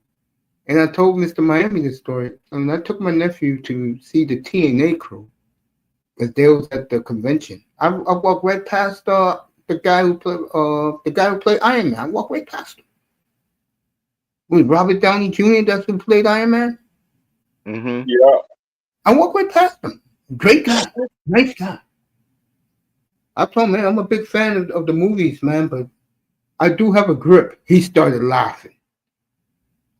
and I told Mr. Miami this story, and I took my nephew to see the TNA crew, because they was at the convention. I walked right past the guy who played Iron Man. I walked right past him. Was Robert Downey Jr. that's who played Iron Man? Mm-hmm. Yeah. I walked right past him. Great guy. Nice guy. I told him, man, I'm a big fan of the movies, man, but I do have a grip. He started laughing.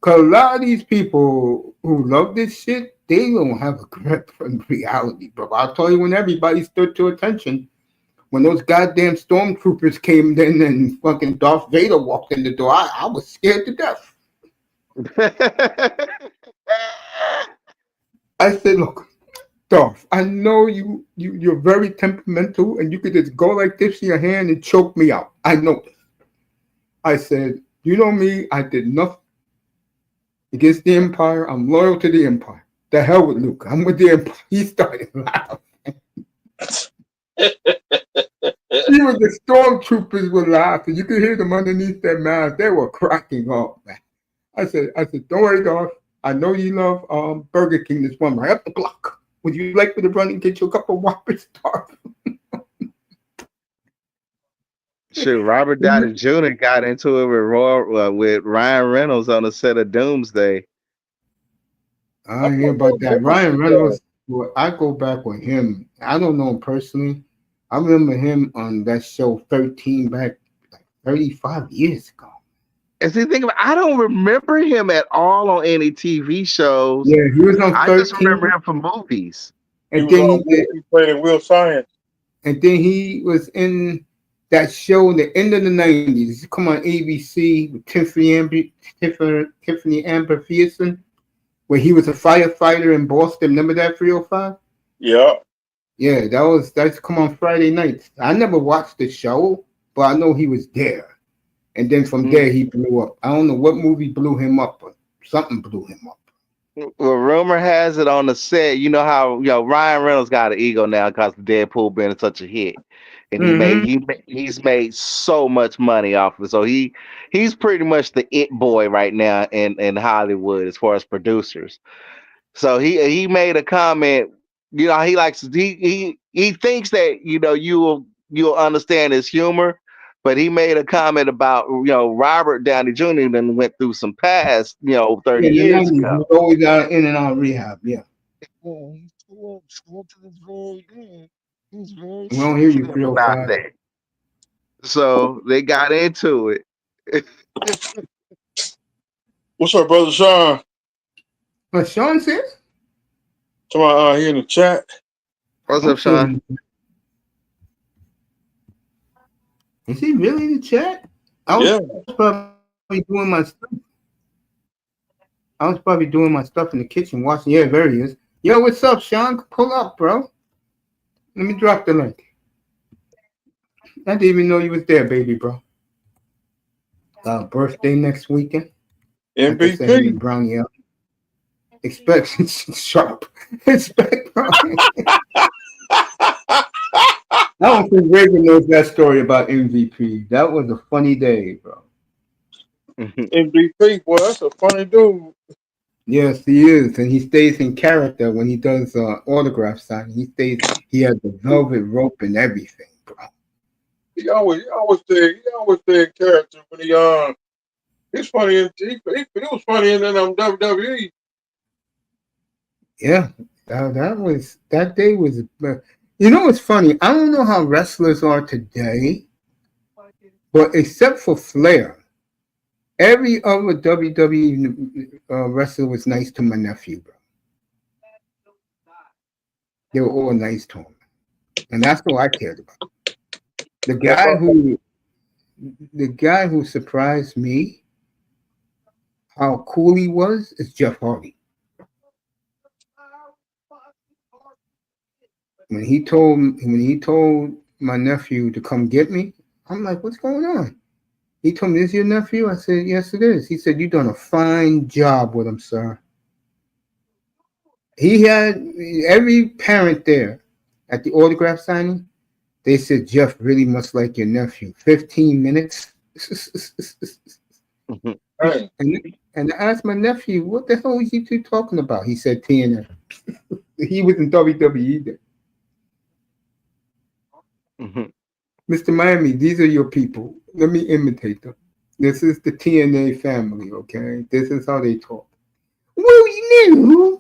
Because a lot of these people who love this shit, they don't have a grip on reality, bro. I'll tell you when everybody stood to attention. When those goddamn stormtroopers came in and fucking Darth Vader walked in the door, I was scared to death. I said, look, Darth, I know you're very temperamental and you could just go like this in your hand and choke me out. I know this. I said, you know me, I did nothing against the Empire. I'm loyal to the Empire. The hell with Luke. I'm with the Empire. He started laughing. Even the stormtroopers were laughing. You could hear them underneath their masks. They were cracking up, man. I said, don't worry, Darth. I know you love Burger King. This one right up the block. Would you like me to run and get you a couple of Whoppers, Darth? Shoot, Robert Downey Jr. got into it with Ryan Reynolds on the set of Doomsday. I didn't hear about that. Ryan Reynolds, well, I go back with him. I don't know him personally. I remember him on that show 13 back like 35 years ago. And see, I don't remember him at all on any TV shows. Yeah, he was on 13. I just remember him from movies. And then he played in Will Science. And then he was in that show in the end of the 90s. Come on ABC with Tiffany Amber Thiessen, where he was a firefighter in Boston. Remember that 305? Yeah. Yeah, that's come on Friday nights. I never watched the show, but I know he was there. And then from there he blew up. I don't know what movie blew him up, but something blew him up. Well, rumor has it on the set, you know how Ryan Reynolds got an ego now because Deadpool being such a hit. And he's made so much money off of it. So he's pretty much the it boy right now in Hollywood as far as producers. So he made a comment. He thinks that you'll understand his humor, but he made a comment about Robert Downey Jr. then went through some past 30 years ago. He's always in and out of rehab. Yeah. We don't hear you real fast. So they got into it. What's up, brother Sean? What Sean says? Somebody here in the chat. What's up, Sean? Is he really in the chat? I was probably doing my stuff. I was probably doing my stuff in the kitchen, watching. Yeah, there he is. Yo, what's up, Sean? Pull up, bro. Let me drop the link. I didn't even know you was there, baby, bro. Birthday next weekend. MVP. Brown, yeah. Expect sharp. Expect Brown. I don't think Reagan knows that story about MVP. That was a funny day, bro. MVP, boy, that's a funny dude. Yes, he is, and he stays in character when he does autograph signing. He has the velvet rope and everything, bro. He always stay in character when he's funny. He was funny in WWE. Yeah, that day was. It's funny. I don't know how wrestlers are today, but except for Flair. Every other WWE wrestler was nice to my nephew, bro. They were all nice to him. And that's all I cared about. The guy who surprised me, how cool he was, is Jeff Hardy. When he told my nephew to come get me, I'm like, what's going on? He told me, "Is your nephew?" I said, "Yes, it is." He said, "You've done a fine job with him, sir." He had every parent there at the autograph signing. They said, "Jeff really must like your nephew." 15 minutes. And I asked my nephew, "What the hell was you two talking about?" He said, "TNA." He was in WWE then. Mr. Miami, these are your people. Let me imitate them. This is the TNA family, okay? This is how they talk. Well, but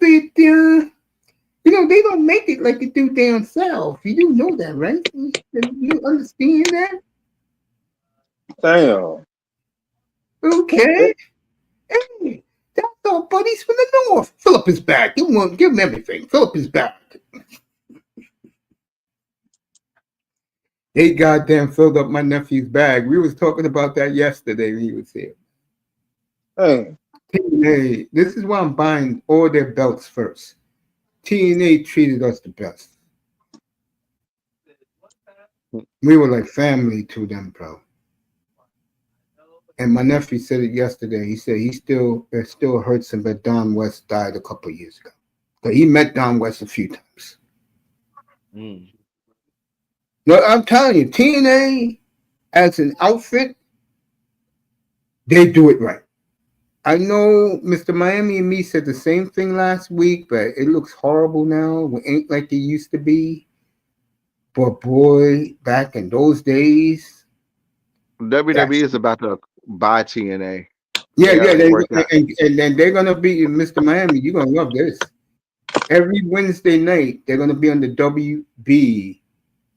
they don't make it like they do down south. You do know that, right? You understand that? Damn. Okay. Hey, That's our buddies from the north. Fill up his bag. Give him everything. Fill up his bag. They goddamn filled up my nephew's bag. We was talking about that yesterday when he was here. Hey, TNA, this is why I'm buying all their belts first. TNA treated us the best. We were like family to them, bro. And my nephew said it yesterday. He said it still hurts him that Don West died a couple of years ago. But he met Don West a few times. No, I'm telling you, TNA as an outfit, they do it right. I know Mr. Miami and me said the same thing last week, but it looks horrible now. It ain't like it used to be. But boy, back in those days, WWE is about to buy TNA. Yeah, and then they're gonna be Mr. Miami. You're gonna love this. Every Wednesday night, they're gonna be on the WB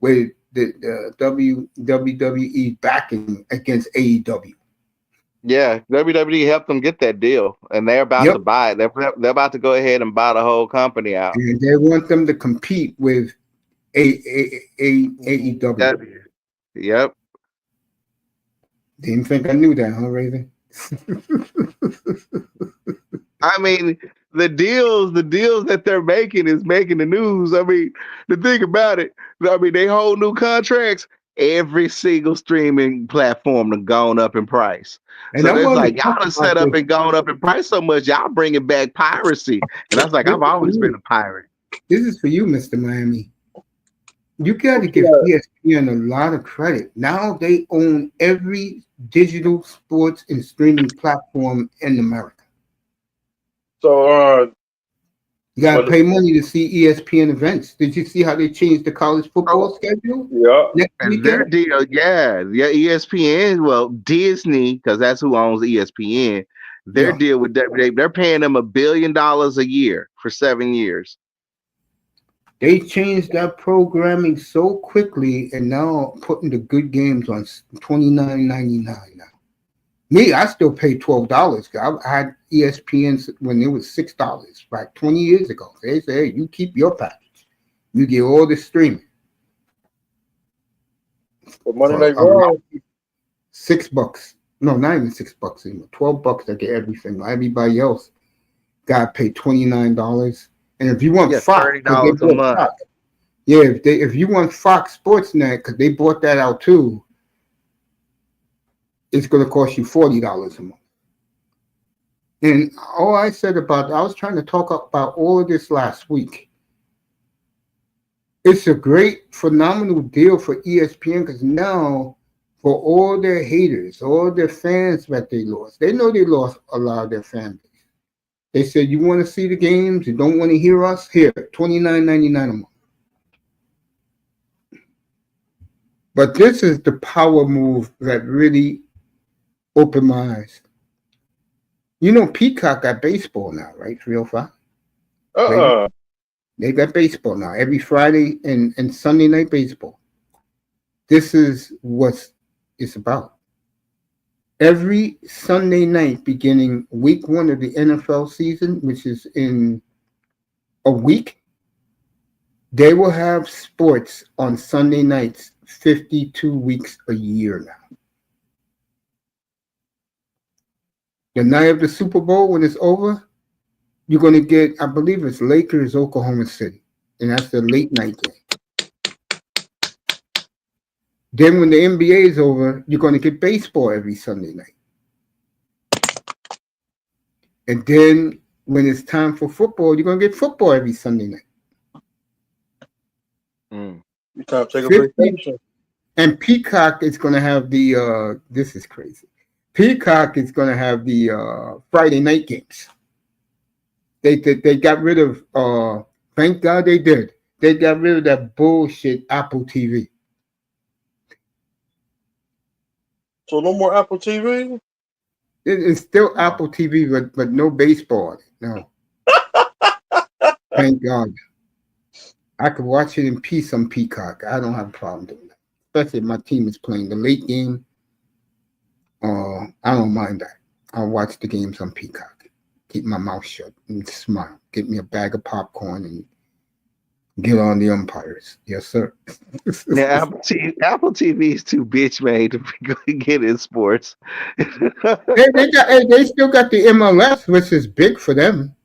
with the WWE backing against AEW. Yeah, WWE helped them get that deal, and they're about to buy it. They're about to go ahead and buy the whole company out. And they want them to compete with AEW. Yep. Didn't think I knew that, huh, Raven? I mean, the deals that they're making is making the news. I mean, the thing about it, I mean, they hold new contracts. Every single streaming platform has gone up in price. And so it's like, y'all have set up and gone up in price so much, y'all bringing back piracy. And I was like, I've always been a pirate. This is for you, Mr. Miami. You got to give ESPN a lot of credit. Now they own every digital sports and streaming platform in America. So you got to pay money to see ESPN events. Did you see how they changed the college football schedule? Yeah. And their deal, ESPN, well, Disney, because that's who owns ESPN. Their deal with WWE, they're paying them $1 billion a year for 7 years. They changed that programming so quickly and now putting the good games on $29.99 now. Me, I still pay $12. I had ESPN when it was $6 like 20 years ago. They say, hey, you keep your package. You get all the streaming. For Monday Night Raw, $6. No, not even $6 anymore. $12. I get everything. Everybody else got to pay $29. And if you want Fox, $30 a month. Fox, if you want Fox Sports Net, because they bought that out too, it's going to cost you $40 a month. And all I said about, I was trying to talk about all of this last week. It's a great, phenomenal deal for ESPN because now, for all their haters, all their fans that they lost, they know they lost a lot of their fan base. They said, you want to see the games? You don't want to hear us? Here, $29.99 a month. But this is the power move that really opened my eyes. You know, Peacock got baseball now, right? 305? They got baseball now. Every Friday and Sunday night baseball. This is what it's about. Every Sunday night, beginning week 1 of the NFL season, which is in a week, they will have sports on Sunday nights 52 weeks a year now. The night of the Super Bowl, when it's over, you're going to get, I believe it's Lakers, Oklahoma City, and that's the late night game. Then when the NBA is over, you're going to get baseball every Sunday night. And then when it's time for football, you're going to get football every Sunday night. You time to take a vacation. And Peacock is going to have the, this is crazy. Peacock is going to have the Friday night games. They got rid of, thank God they did. They got rid of that bullshit Apple TV. So no more Apple TV? It's still Apple TV, but no baseball. No. Thank God. I could watch it in peace on Peacock. I don't have a problem doing that. Especially if my team is playing the late game. I don't mind that. I'll watch the games on Peacock. keep my mouth shut and smile. Get me a bag of popcorn and get on the umpires. Yes, sir. Now Apple TV is too bitch made to get in sports. They still got the MLS, which is big for them.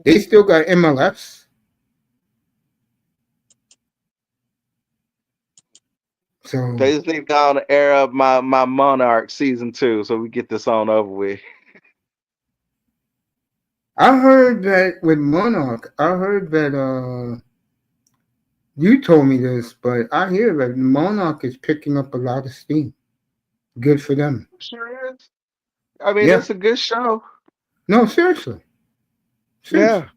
They still got MLS. So They just need to go on the air up my Monarch season 2 so we get this on over with. I heard that with Monarch, you told me this, but I hear that Monarch is picking up a lot of steam. Good for them. Sure is. I mean, Yeah. it's a good show. No, seriously. Yeah.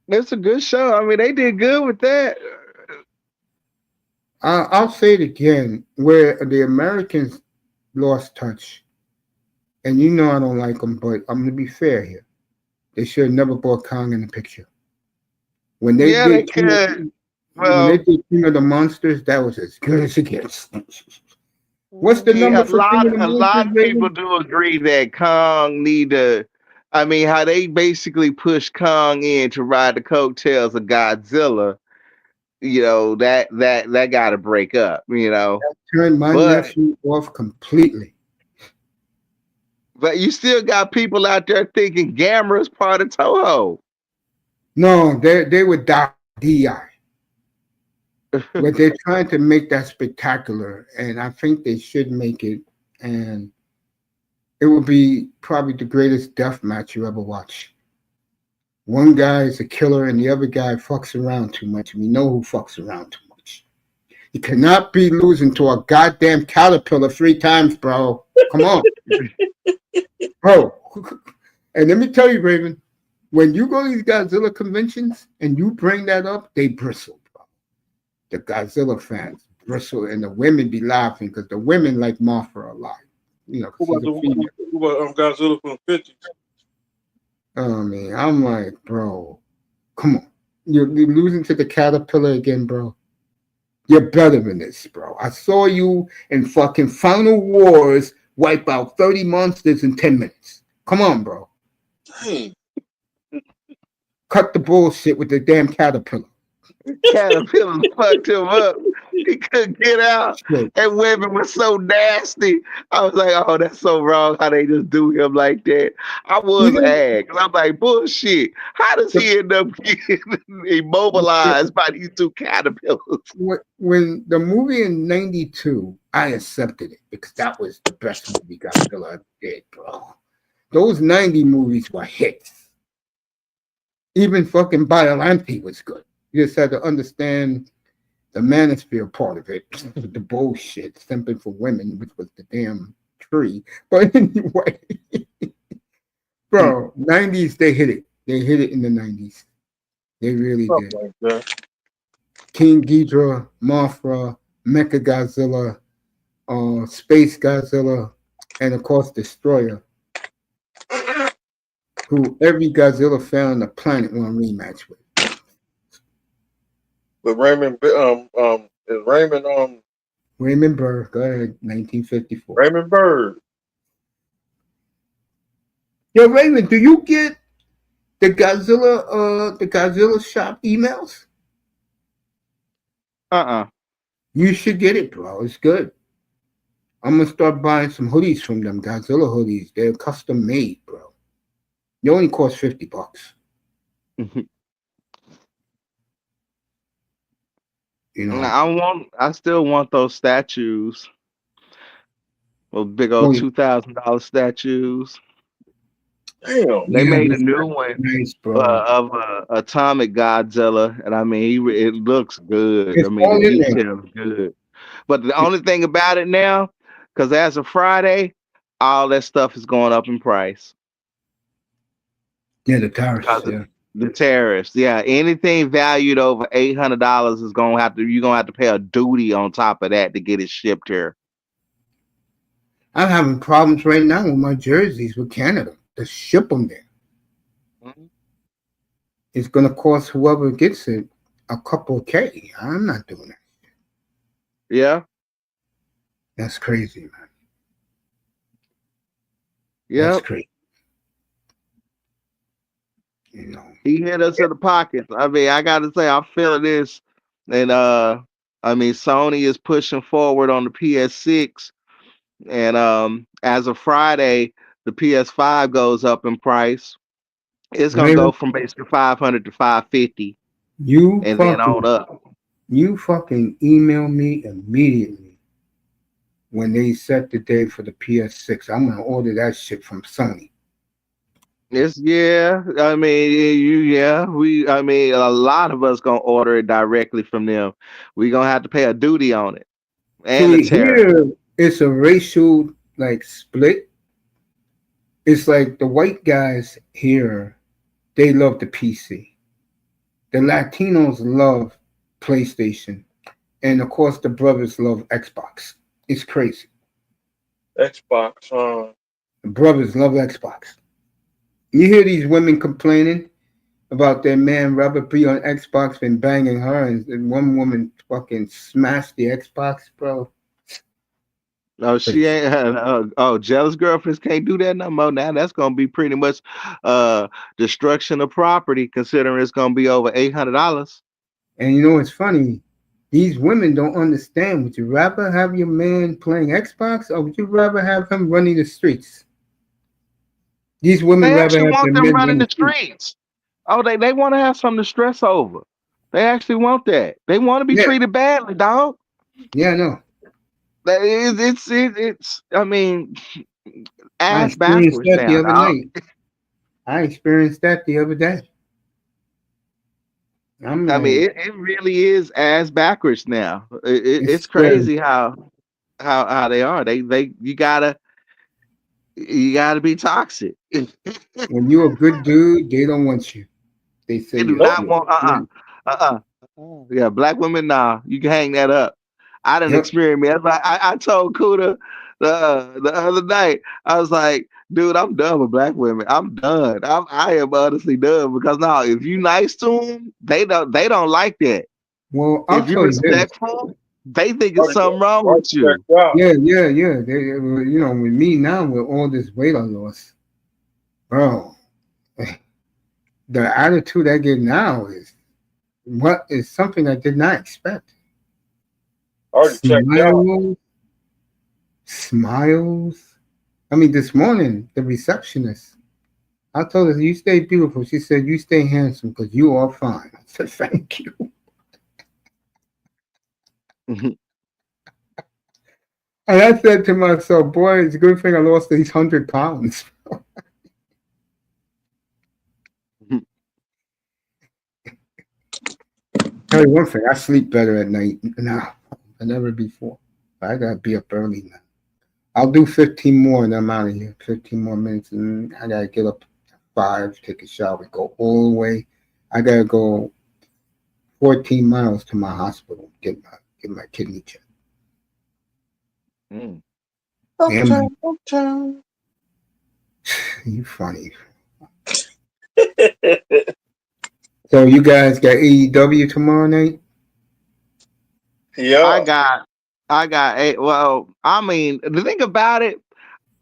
It's a good show. I mean, they did good with that. I'll say it again, where the Americans lost touch, and you know I don't like them, but I'm going to be fair here. They should have never brought Kong in the picture. When they Yeah, they did could. when Well, they did King of the Monsters, that was as good as it gets. What's the yeah, number for King of the a lot Monsters, of people Raven? do agree that Kong need to. I mean, how they basically pushed Kong in to ride the coattails of Godzilla. You know that got to break up. You know, Turned my but nephew off completely. you still got people out there thinking Gamera's part of Toho. No, they would die. But they're trying to make that spectacular, and I think they should make it. And it will be probably the greatest death match you ever watch. One guy is a killer, and the other guy fucks around too much. We know who fucks around too much. You cannot be losing to a goddamn caterpillar 3 times, bro. Come on, bro. And let me tell you, Raven, when you go to these Godzilla conventions and you bring that up, they bristle, bro. The Godzilla fans bristle, and the women be laughing because the women like Mothra a lot. You know, Who about Godzilla from the 50s? Oh man, I'm like, bro, come on. You're losing to the caterpillar again, bro. You're better than this, bro. I saw you in fucking Final Wars wipe out 30 monsters in 10 minutes. Come on, bro. Dang. Cut the bullshit with the damn caterpillar. Caterpillar fucked him up. He couldn't get out. Shit. And women was so nasty. I was like, oh, that's so wrong how they just do him like that. I was You know- ag. I'm like, bullshit. How does he end up getting immobilized by these 2 caterpillars? When the movie in 92, I accepted it because that was the best movie Godzilla ever did, bro. Those 90 movies were hits. Even fucking Biollante was good. You just had to understand the manosphere part of it, the bullshit, simping for women, which was the damn tree. But anyway, bro, 90s, they hit it. They hit it in the 90s. They really did. Like that. King Ghidorah, Mothra, Mecha Godzilla, Space Godzilla, and of course Destroyer, who every Godzilla fan on the planet want to rematch with. But Raymond, is Raymond Burr, go ahead, 1954. Raymond Bird. Yo, Raymond, do you get the Godzilla shop emails? You should get it, bro. It's good. I'm gonna start buying some hoodies from them, Godzilla hoodies. They're custom made, bro. They only cost $50. You know, I still want those statues. Those big old $2,000 statues. Damn. They made a new one nice, bro. of Atomic Godzilla, and I mean, it looks good. It's I mean, all the in there. detail is good. But the only thing about it now, because as of Friday, all that stuff is going up in price. Yeah, the tariffs. Yeah. The tariffs, yeah. Anything valued over $800 is you're gonna have to pay a duty on top of that to get it shipped here. I'm having problems right now with my jerseys with Canada to ship them there. Mm-hmm. It's gonna cost whoever gets it a couple K. I'm not doing that. Yeah, that's crazy, man. Yeah, that's crazy. You know. He hit us in the pockets. I mean, I gotta say, I'm feeling this, and I mean, Sony is pushing forward on the PS6, and as of Friday, the PS5 goes up in price. It's gonna Later, go from basically 500 to 550, you and then on fucking up. you fucking email me immediately when they set the day for the PS6. I'm gonna order that shit from Sony. It's yeah. I mean, I mean, a lot of us gonna order it directly from them. We gonna have to pay a duty on it and the See, tariff. here it's a racial like split. It's like the white guys here, they love the PC. The Latinos love PlayStation. And of course the brothers love Xbox. It's crazy. Xbox. The brothers love Xbox. You hear these women complaining about their man Robert B on Xbox and banging her, and one woman fucking smashed the Xbox, bro. No, she ain't. Jealous girlfriends can't do that no more. Now that's gonna be pretty much destruction of property, considering it's gonna be over $800. And you know what's funny? These women don't understand. Would you rather have your man playing Xbox, or would you rather have him running the streets? These women They rather actually have want their them men running run the the streets. streets. Oh, they want to have something to stress over. They actually want that. They want to be Yeah, treated badly, dog. yeah, I know. That is, it's. I mean, I ass experienced backwards that the now, other dog. night. I experienced that the other day. I'm I mean, like, it really is ass backwards now. it's It's scary. crazy how they are. You gotta be toxic. When you're a good dude, they don't want you. They say They do you're Nope. not you're want you're- Yeah, black women, nah. You can hang that up. I didn't Yep. experience me. That's like I told Kuda the other night. I was like, dude, I'm done with black women. I'm done. I am honestly done because now if you nice to them, they don't like that. Well, I'll If you're tell you this. respectful, they think it's Already something wrong with checked you. out. Yeah, yeah, yeah. You know, with me now, with all this weight I lost, bro, the attitude I get now is something I did not expect. Already checked out. Smiles. I mean, this morning, the receptionist, I told her, you stay beautiful. She said, you stay handsome because you are fine. I said, thank you. And I said to myself, boy, it's a good thing I lost these 100 pounds. Tell you one thing, I sleep better at night now than ever before. I gotta be up early now. I'll do 15 more and I'm out of here. 15 more minutes and I gotta get up at 5, take a shower, go all the way. I gotta go 14 miles to my hospital, get my kidney checked. Mm. Uptown. You funny. So you guys got AEW tomorrow night? Yeah. I got a well, I mean, the thing about it,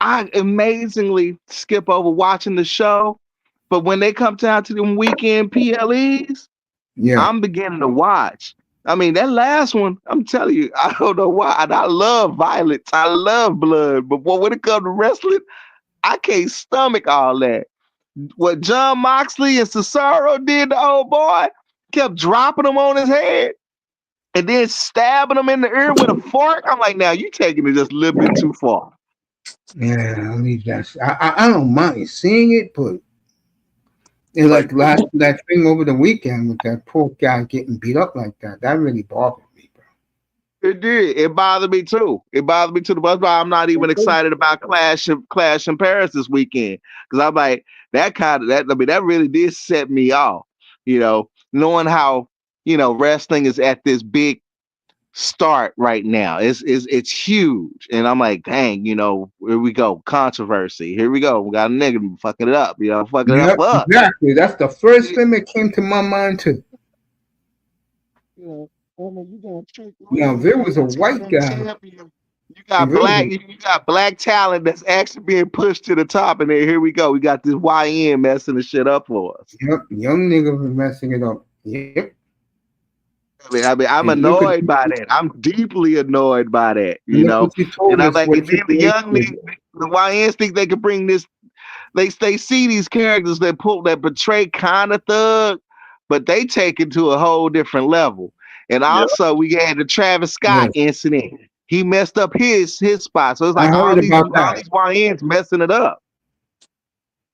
I amazingly skip over watching the show, but when they come down to them weekend PLEs, Yeah. I'm beginning to watch. I mean, that last one, I'm telling you, I don't know why. And I love violence. I love blood. But when it comes to wrestling, I can't stomach all that. What John Moxley and Cesaro did to old boy, kept dropping him on his head and then stabbing him in the ear with a fork. I'm like, now you taking it just a little bit too far. Yeah, I'll leave that. I don't mind seeing it, but and like that thing over the weekend with that poor guy getting beat up like that really bothered me, bro. It did. It bothered me too. It bothered me too. That's why I'm not even excited about Clash in Paris this weekend. Because I'm like, that really did set me off. You know, knowing how, wrestling is at this big start right now. It's huge. And I'm like, dang, here we go. Controversy. Here we go. We got a nigga fucking it up, fucking it up for us. Exactly. That's the first thing that came to my mind too. Now there was a white guy. You got black talent that's actually being pushed to the top, and then here we go. We got this YN messing the shit up for us. Yep, young nigga was messing it up. Yep. I mean, I'm And look at annoyed by that. I'm deeply annoyed by that, and you look know. what you told And I'm us like, what and then the Triple H young did. niggas, the YNs think they can bring this. They see these characters that portray kind of thug, but they take it to a whole different level. And Yeah. also, we had the Travis Scott Yes. incident. He messed up his spot, so it's I like all heard these about that. YNs messing it up.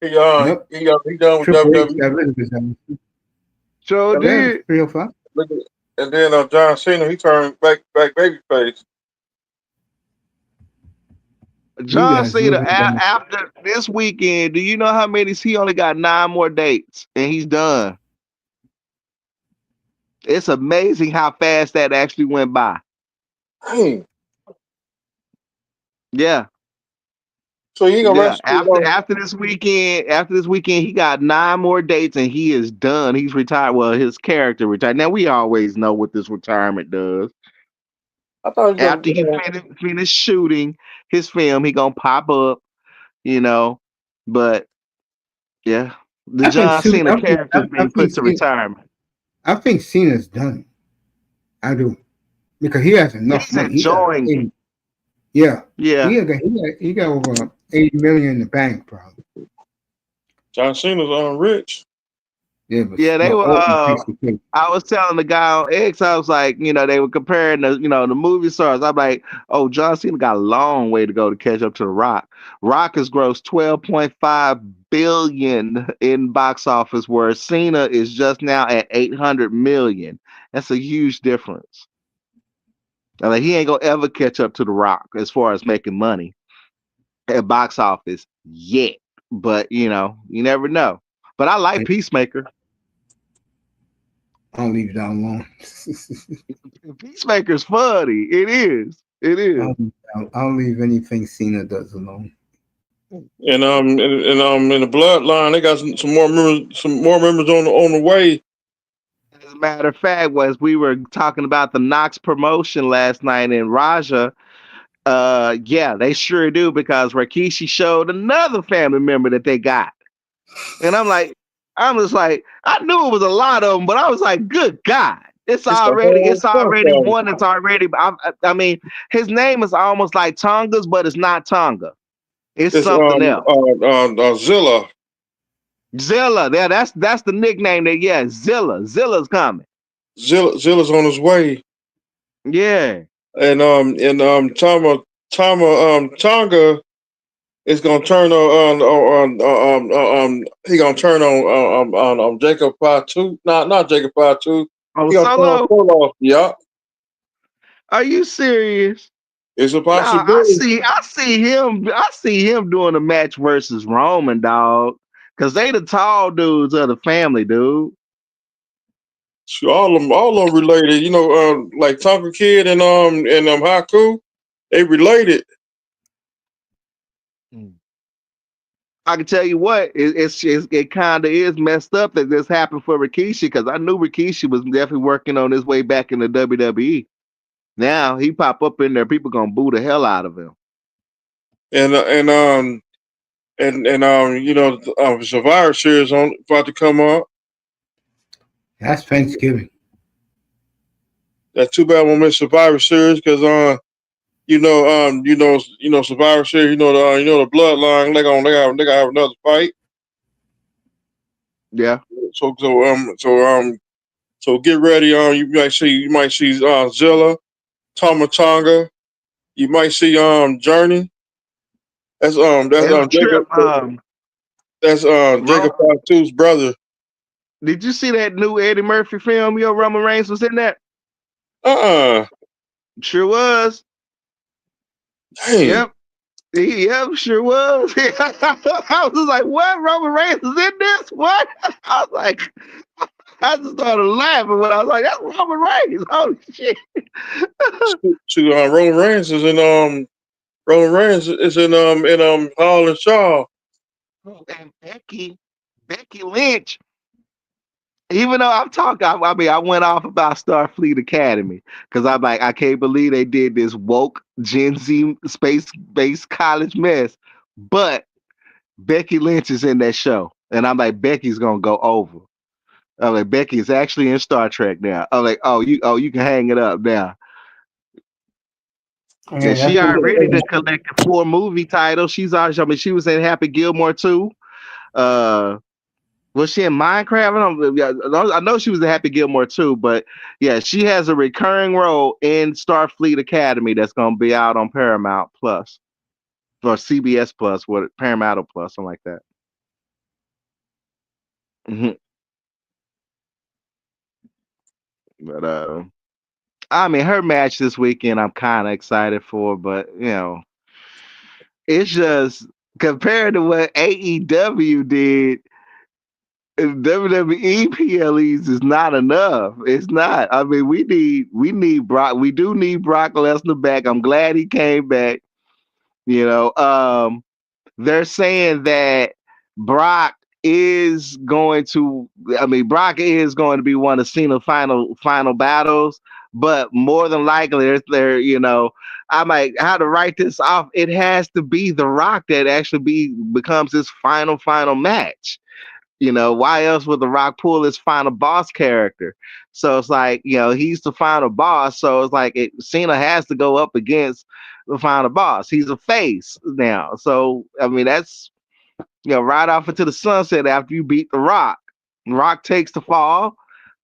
He Yep. he done with Triple H WWE. got rid of his ass. Sure Yeah, Yeah, did. 305. Look at- And then John Cena, he turned back babyface. You John guys Cena really done. after this weekend, do you know how many? He only got 9 more dates, and he's done. It's amazing how fast that actually went by. Dang. Yeah, So he gonna yeah. wrestle. After this weekend, he got 9 more dates, and he is done. He's retired. Well, his character retired. Now we always know what this retirement does. I thought he was After he finished shooting his film, he gonna pop up, you know. But yeah, the I think John Cena character is being put to retirement. I think Cena's done. I do. Because he has enough He's money. enjoying it. Yeah. Yeah. He got over 80 million in the bank, probably. John Cena's rich. Yeah, but Yeah, they were. Orton piece of I was telling the guy on X, I was like, they were comparing the movie stars. I'm like, oh, John Cena got a long way to go to catch up to The Rock. Rock has grossed 12.5 billion in box office, where Cena is just now at 800 million. That's a huge difference. Like, he ain't gonna ever catch up to The Rock as far as making money at box office yet. But you never know. But I like Peacemaker. I'll leave that alone. Peacemaker's funny. It is. It is. I'll leave anything Cena does alone. And in the bloodline, they got some more members on the way. As a matter of fact, was we were talking about the Knox promotion last night in Raja. Yeah, they sure do, because Rikishi showed another family member that they got. And I'm just like, I knew it was a lot of them, but I was like, good God. It's already one that's already. I mean, his name is almost like Tonga's, but it's not Tonga. It's something else. Zilla. Zilla. Yeah, that's the nickname. Zilla. Zilla's coming. Zilla's on his way. Yeah. And Tonga is gonna turn on he gonna turn on Jacob Fatu. Not Jacob Fatu. Oh, Solo? Yeah. Are you serious? It's a possibility. I see him doing a match versus Roman, dog. Cause they the tall dudes of the family, dude. All of them related. Like Tonka Kid and Haku, they related. I can tell you what, it kind of is messed up that this happened for Rikishi, because I knew Rikishi was definitely working on his way back in the WWE. Now he pop up in there, people gonna boo the hell out of him. Survivor Series about to come up. That's Thanksgiving. That's too bad we miss Survivor Series, because Survivor Series, the bloodline, they gotta have another fight. Yeah. So get ready. You might see Zilla, Tama Tonga. You might see Journey. That's Jacob. That's Jacob Fatu's brother. Did you see that new Eddie Murphy film? Roman Reigns was in that. Sure was. Dang. Yep, sure was. I was like, what? Roman Reigns is in this? What? I was like, I just started laughing when I was like, that's Roman Reigns. Holy shit. Roman Reigns is in Hall and Shaw. And Becky Lynch Even though I'm talking, I mean, I went off about Starfleet Academy because I'm like, I can't believe they did this woke Gen Z space-based college mess. But Becky Lynch is in that show, and I'm like, Becky's gonna go over. I'm like, Becky is actually in Star Trek now. I'm like, you can hang it up now. Yeah, And she that's already what done collected 4 movie titles. She's already, I mean, she was in Happy Gilmore too. Uh, Was she in Minecraft? I know she was in Happy Gilmore too, but yeah, she has a recurring role in Starfleet Academy that's going to be out on Paramount Plus or CBS Plus, what Paramount Plus, something like that. Hmm. But I mean, her match this weekend, I'm kind of excited for, but it's just compared to what AEW did. WWE PLEs is not enough. It's not. I mean, we need Brock. We do need Brock Lesnar back. I'm glad he came back. You know, they're saying that Brock is going to. I mean, Brock is going to be one of Cena's final battles, but more than likely, they're I might how to write this off. It has to be The Rock that actually becomes his final match. Why else would The Rock pull his final boss character? So it's like, he's the final boss. So it's like Cena has to go up against the final boss. He's a face now. So, I mean, that's, right off into the sunset after you beat The Rock. Rock takes the fall.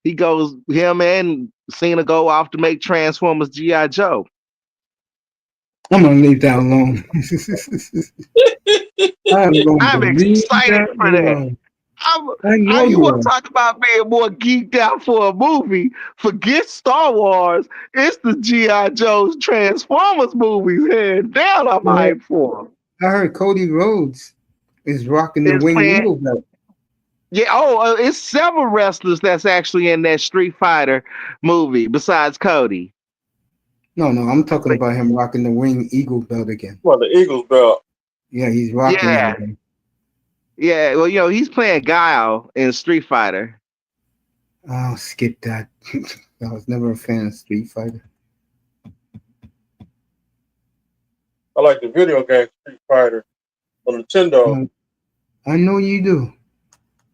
Him and Cena go off to make Transformers G.I. Joe. I'm gonna leave that alone. I'm going I'm to leave excited that for that. alone. I know You you want are. to talk about being more geeked out for a movie? Forget Star Wars. It's the G.I. Joe's Transformers movies. Hands down, I'm Yeah, hyped for 'em. I heard Cody Rhodes is rocking the It's Wing playing. Eagle belt. Yeah. Oh, it's several wrestlers that's actually in that Street Fighter movie besides Cody. No, I'm talking about him rocking the Wing Eagle belt again. Well, the Eagles belt. Yeah, he's rocking Yeah. it again. Yeah. Well, he's playing Guile in Street Fighter. Oh, skip that. I was never a fan of Street Fighter. I like the video game Street Fighter on Nintendo. I know you do.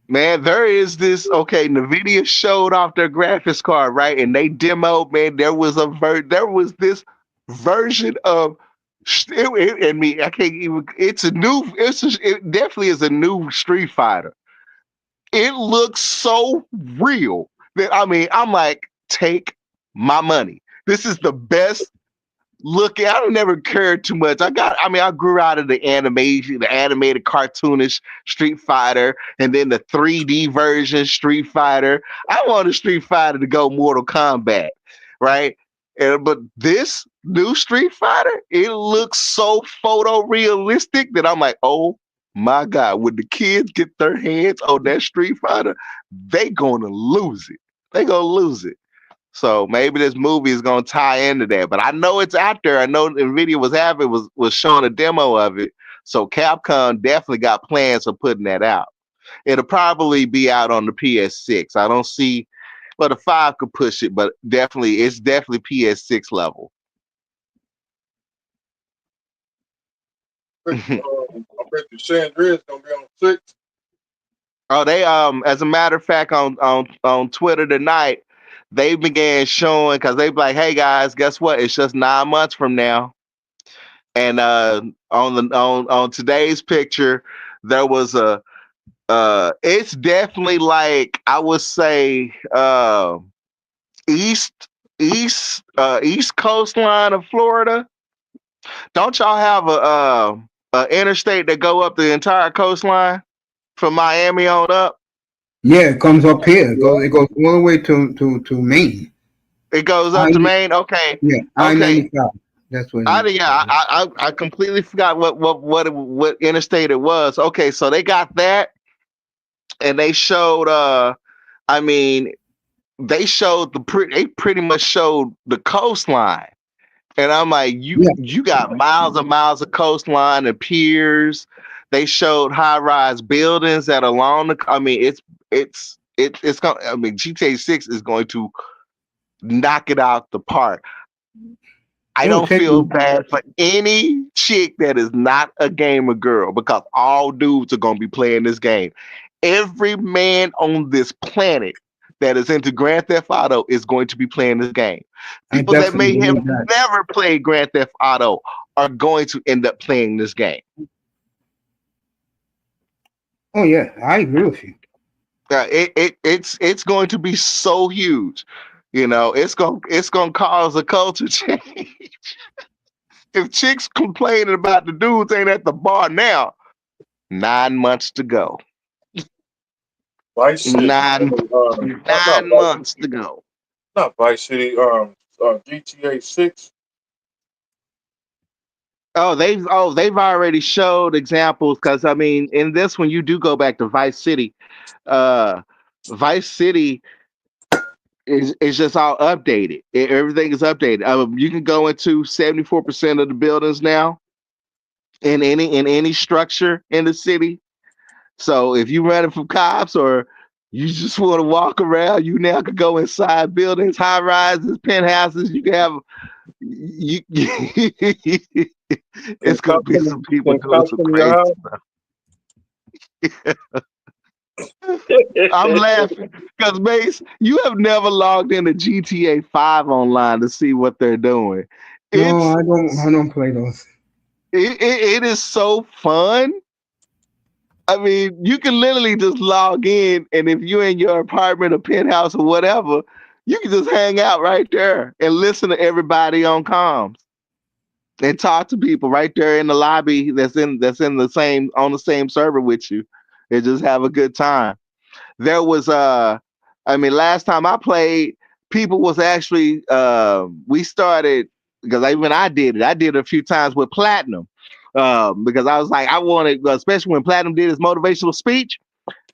Man, there is this. Okay, NVIDIA showed off their graphics card, right? And they demoed, man. There was this version of and me. I can't even. It definitely is a new Street Fighter. It looks so real that I'm like, take my money. This is the best looking. I don't never cared too much. I grew out of the animation, the animated cartoonish Street Fighter, and then the 3D version Street Fighter. I wanted Street Fighter to go Mortal Kombat, right? But this new Street Fighter, it looks so photorealistic that I'm like, oh my God, when the kids get their hands on that Street Fighter, they gonna lose it. They gonna lose it. So maybe this movie is gonna tie into that. But I know it's out there. I know NVIDIA was showing a demo of it. So Capcom definitely got plans for putting that out. It'll probably be out on the PS6. I don't see the 5 could push it, but it's definitely PS6 level. I bet you Sandra is gonna be on 6. Oh, they as a matter of fact on Twitter tonight, they began showing because they be like, hey guys, guess what? It's just 9 months from now. And on today's picture, there was it's definitely like I would say east coastline of Florida. Don't y'all have a interstate that go up the entire coastline from Miami on up? Yeah, it comes up here. It goes all the way to Maine. It goes up to Maine. Okay. Yeah, okay. I-95. That's what. I completely forgot what interstate it was. Okay, so they got that, and they showed. They showed they pretty much showed the coastline, and I'm like, you got miles and miles of coastline and piers. They showed high rise buildings that along the. It's It's going. I mean, GTA 6 is going to knock it out the park. I It'll don't take feel me. bad for any chick that is not a gamer girl because all dudes are going to be playing this game. Every man on this planet that is into Grand Theft Auto is going to be playing this game. I People that definitely may have believe that. never played Grand Theft Auto are going to end up playing this game. Oh yeah, I agree with you. It's going to be so huge. You know, it's gonna cause a culture change. If chicks complaining about the dudes ain't at the bar now, 9 months to go. Vice City. Nine Not months to go. Vice City. GTA 6. They've already showed examples because I mean in this one you do go back to Vice City. Vice City is just all updated. Everything is updated. You can go into 74% of the buildings now in any structure in the city. So if you running from cops or you just want to walk around, you now can go inside buildings, high rises, penthouses. You can have you. It's gonna be some people doing some crazy stuff. I'm laughing because Mace, you have never logged into GTA 5 online to see what they're doing. No, I don't play those. It is so fun. I mean, you can literally just log in, and if you're in your apartment or penthouse or whatever, you can just hang out right there and listen to everybody on comms and talk to people right there in the lobby that's in the same on the same server with you, and just have a good time. There was I mean, last time I played, people was actually we started because I did it a few times with Platinum. Because I was like, I wanted, especially when Platinum did his motivational speech,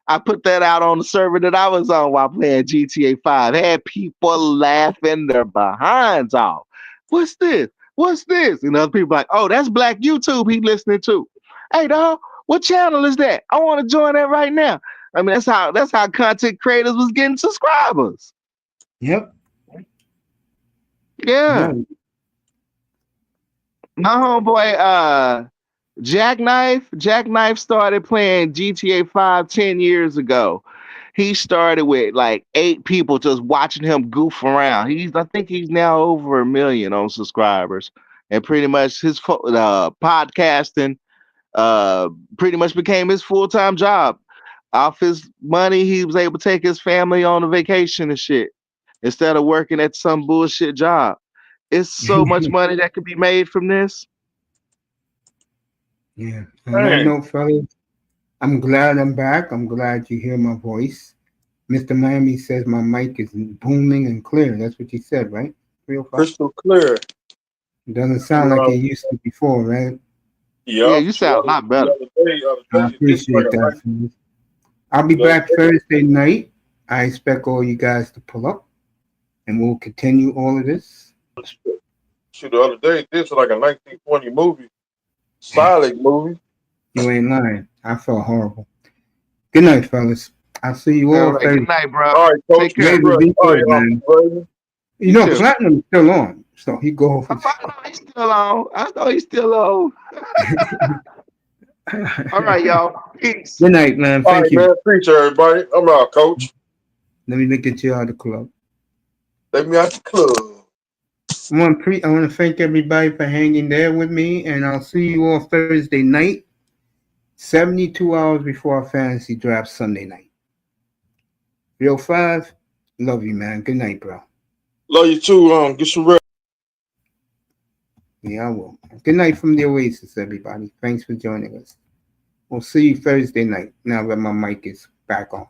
I put that out on the server that I was on while playing GTA 5. Had people laughing their behinds off. What's this? What's this? And other people like, oh, that's Black YouTube he listening to. Hey, dog, what channel is that? I want to join that right now. I mean, that's how content creators was getting subscribers. Yep. Yeah. No. My homeboy, Jackknife started playing GTA 5 10 years ago. He started with like 8 people just watching him goof around. I think he's now over 1 million on subscribers. And pretty much his podcasting pretty much became his full-time job. Off his money, he was able to take his family on a vacation and shit instead of working at some bullshit job. It's so much money that could be made from this. Yeah. On that note, fellas, I'm glad I'm back. I'm glad you hear my voice. Mr. Miami says my mic is booming and clear. That's what you said, right? Crystal clear. It doesn't sound like it used to before, right? Yeah, you sound a lot better. I appreciate that. Fellas. I'll be back Thursday night. I expect all you guys to pull up, and we'll continue all of this. Shoot, the other day, this was like a 1920 movie. Silent movie. You ain't lying. I felt horrible. Good night, fellas. I'll see you all Thursday. Good night, bro. All right, Coach. Take care, bro. All right, man. You know, Platinum's still on, so he go over. He's still on. I thought he's still on. All right, y'all. Peace. Good night, man. All Thank right, you. man. Appreciate everybody. I'm out, Coach. Let me look at you out of the club. Let me out the club. I want to thank everybody for hanging there with me, and I'll see you all Thursday night, 72 hours before our fantasy draft Sunday night. Real 5, love you, man. Good night, bro. Love you too. Get some rest. Yeah, I will. Good night from the Oasis, everybody. Thanks for joining us. We'll see you Thursday night now that my mic is back on.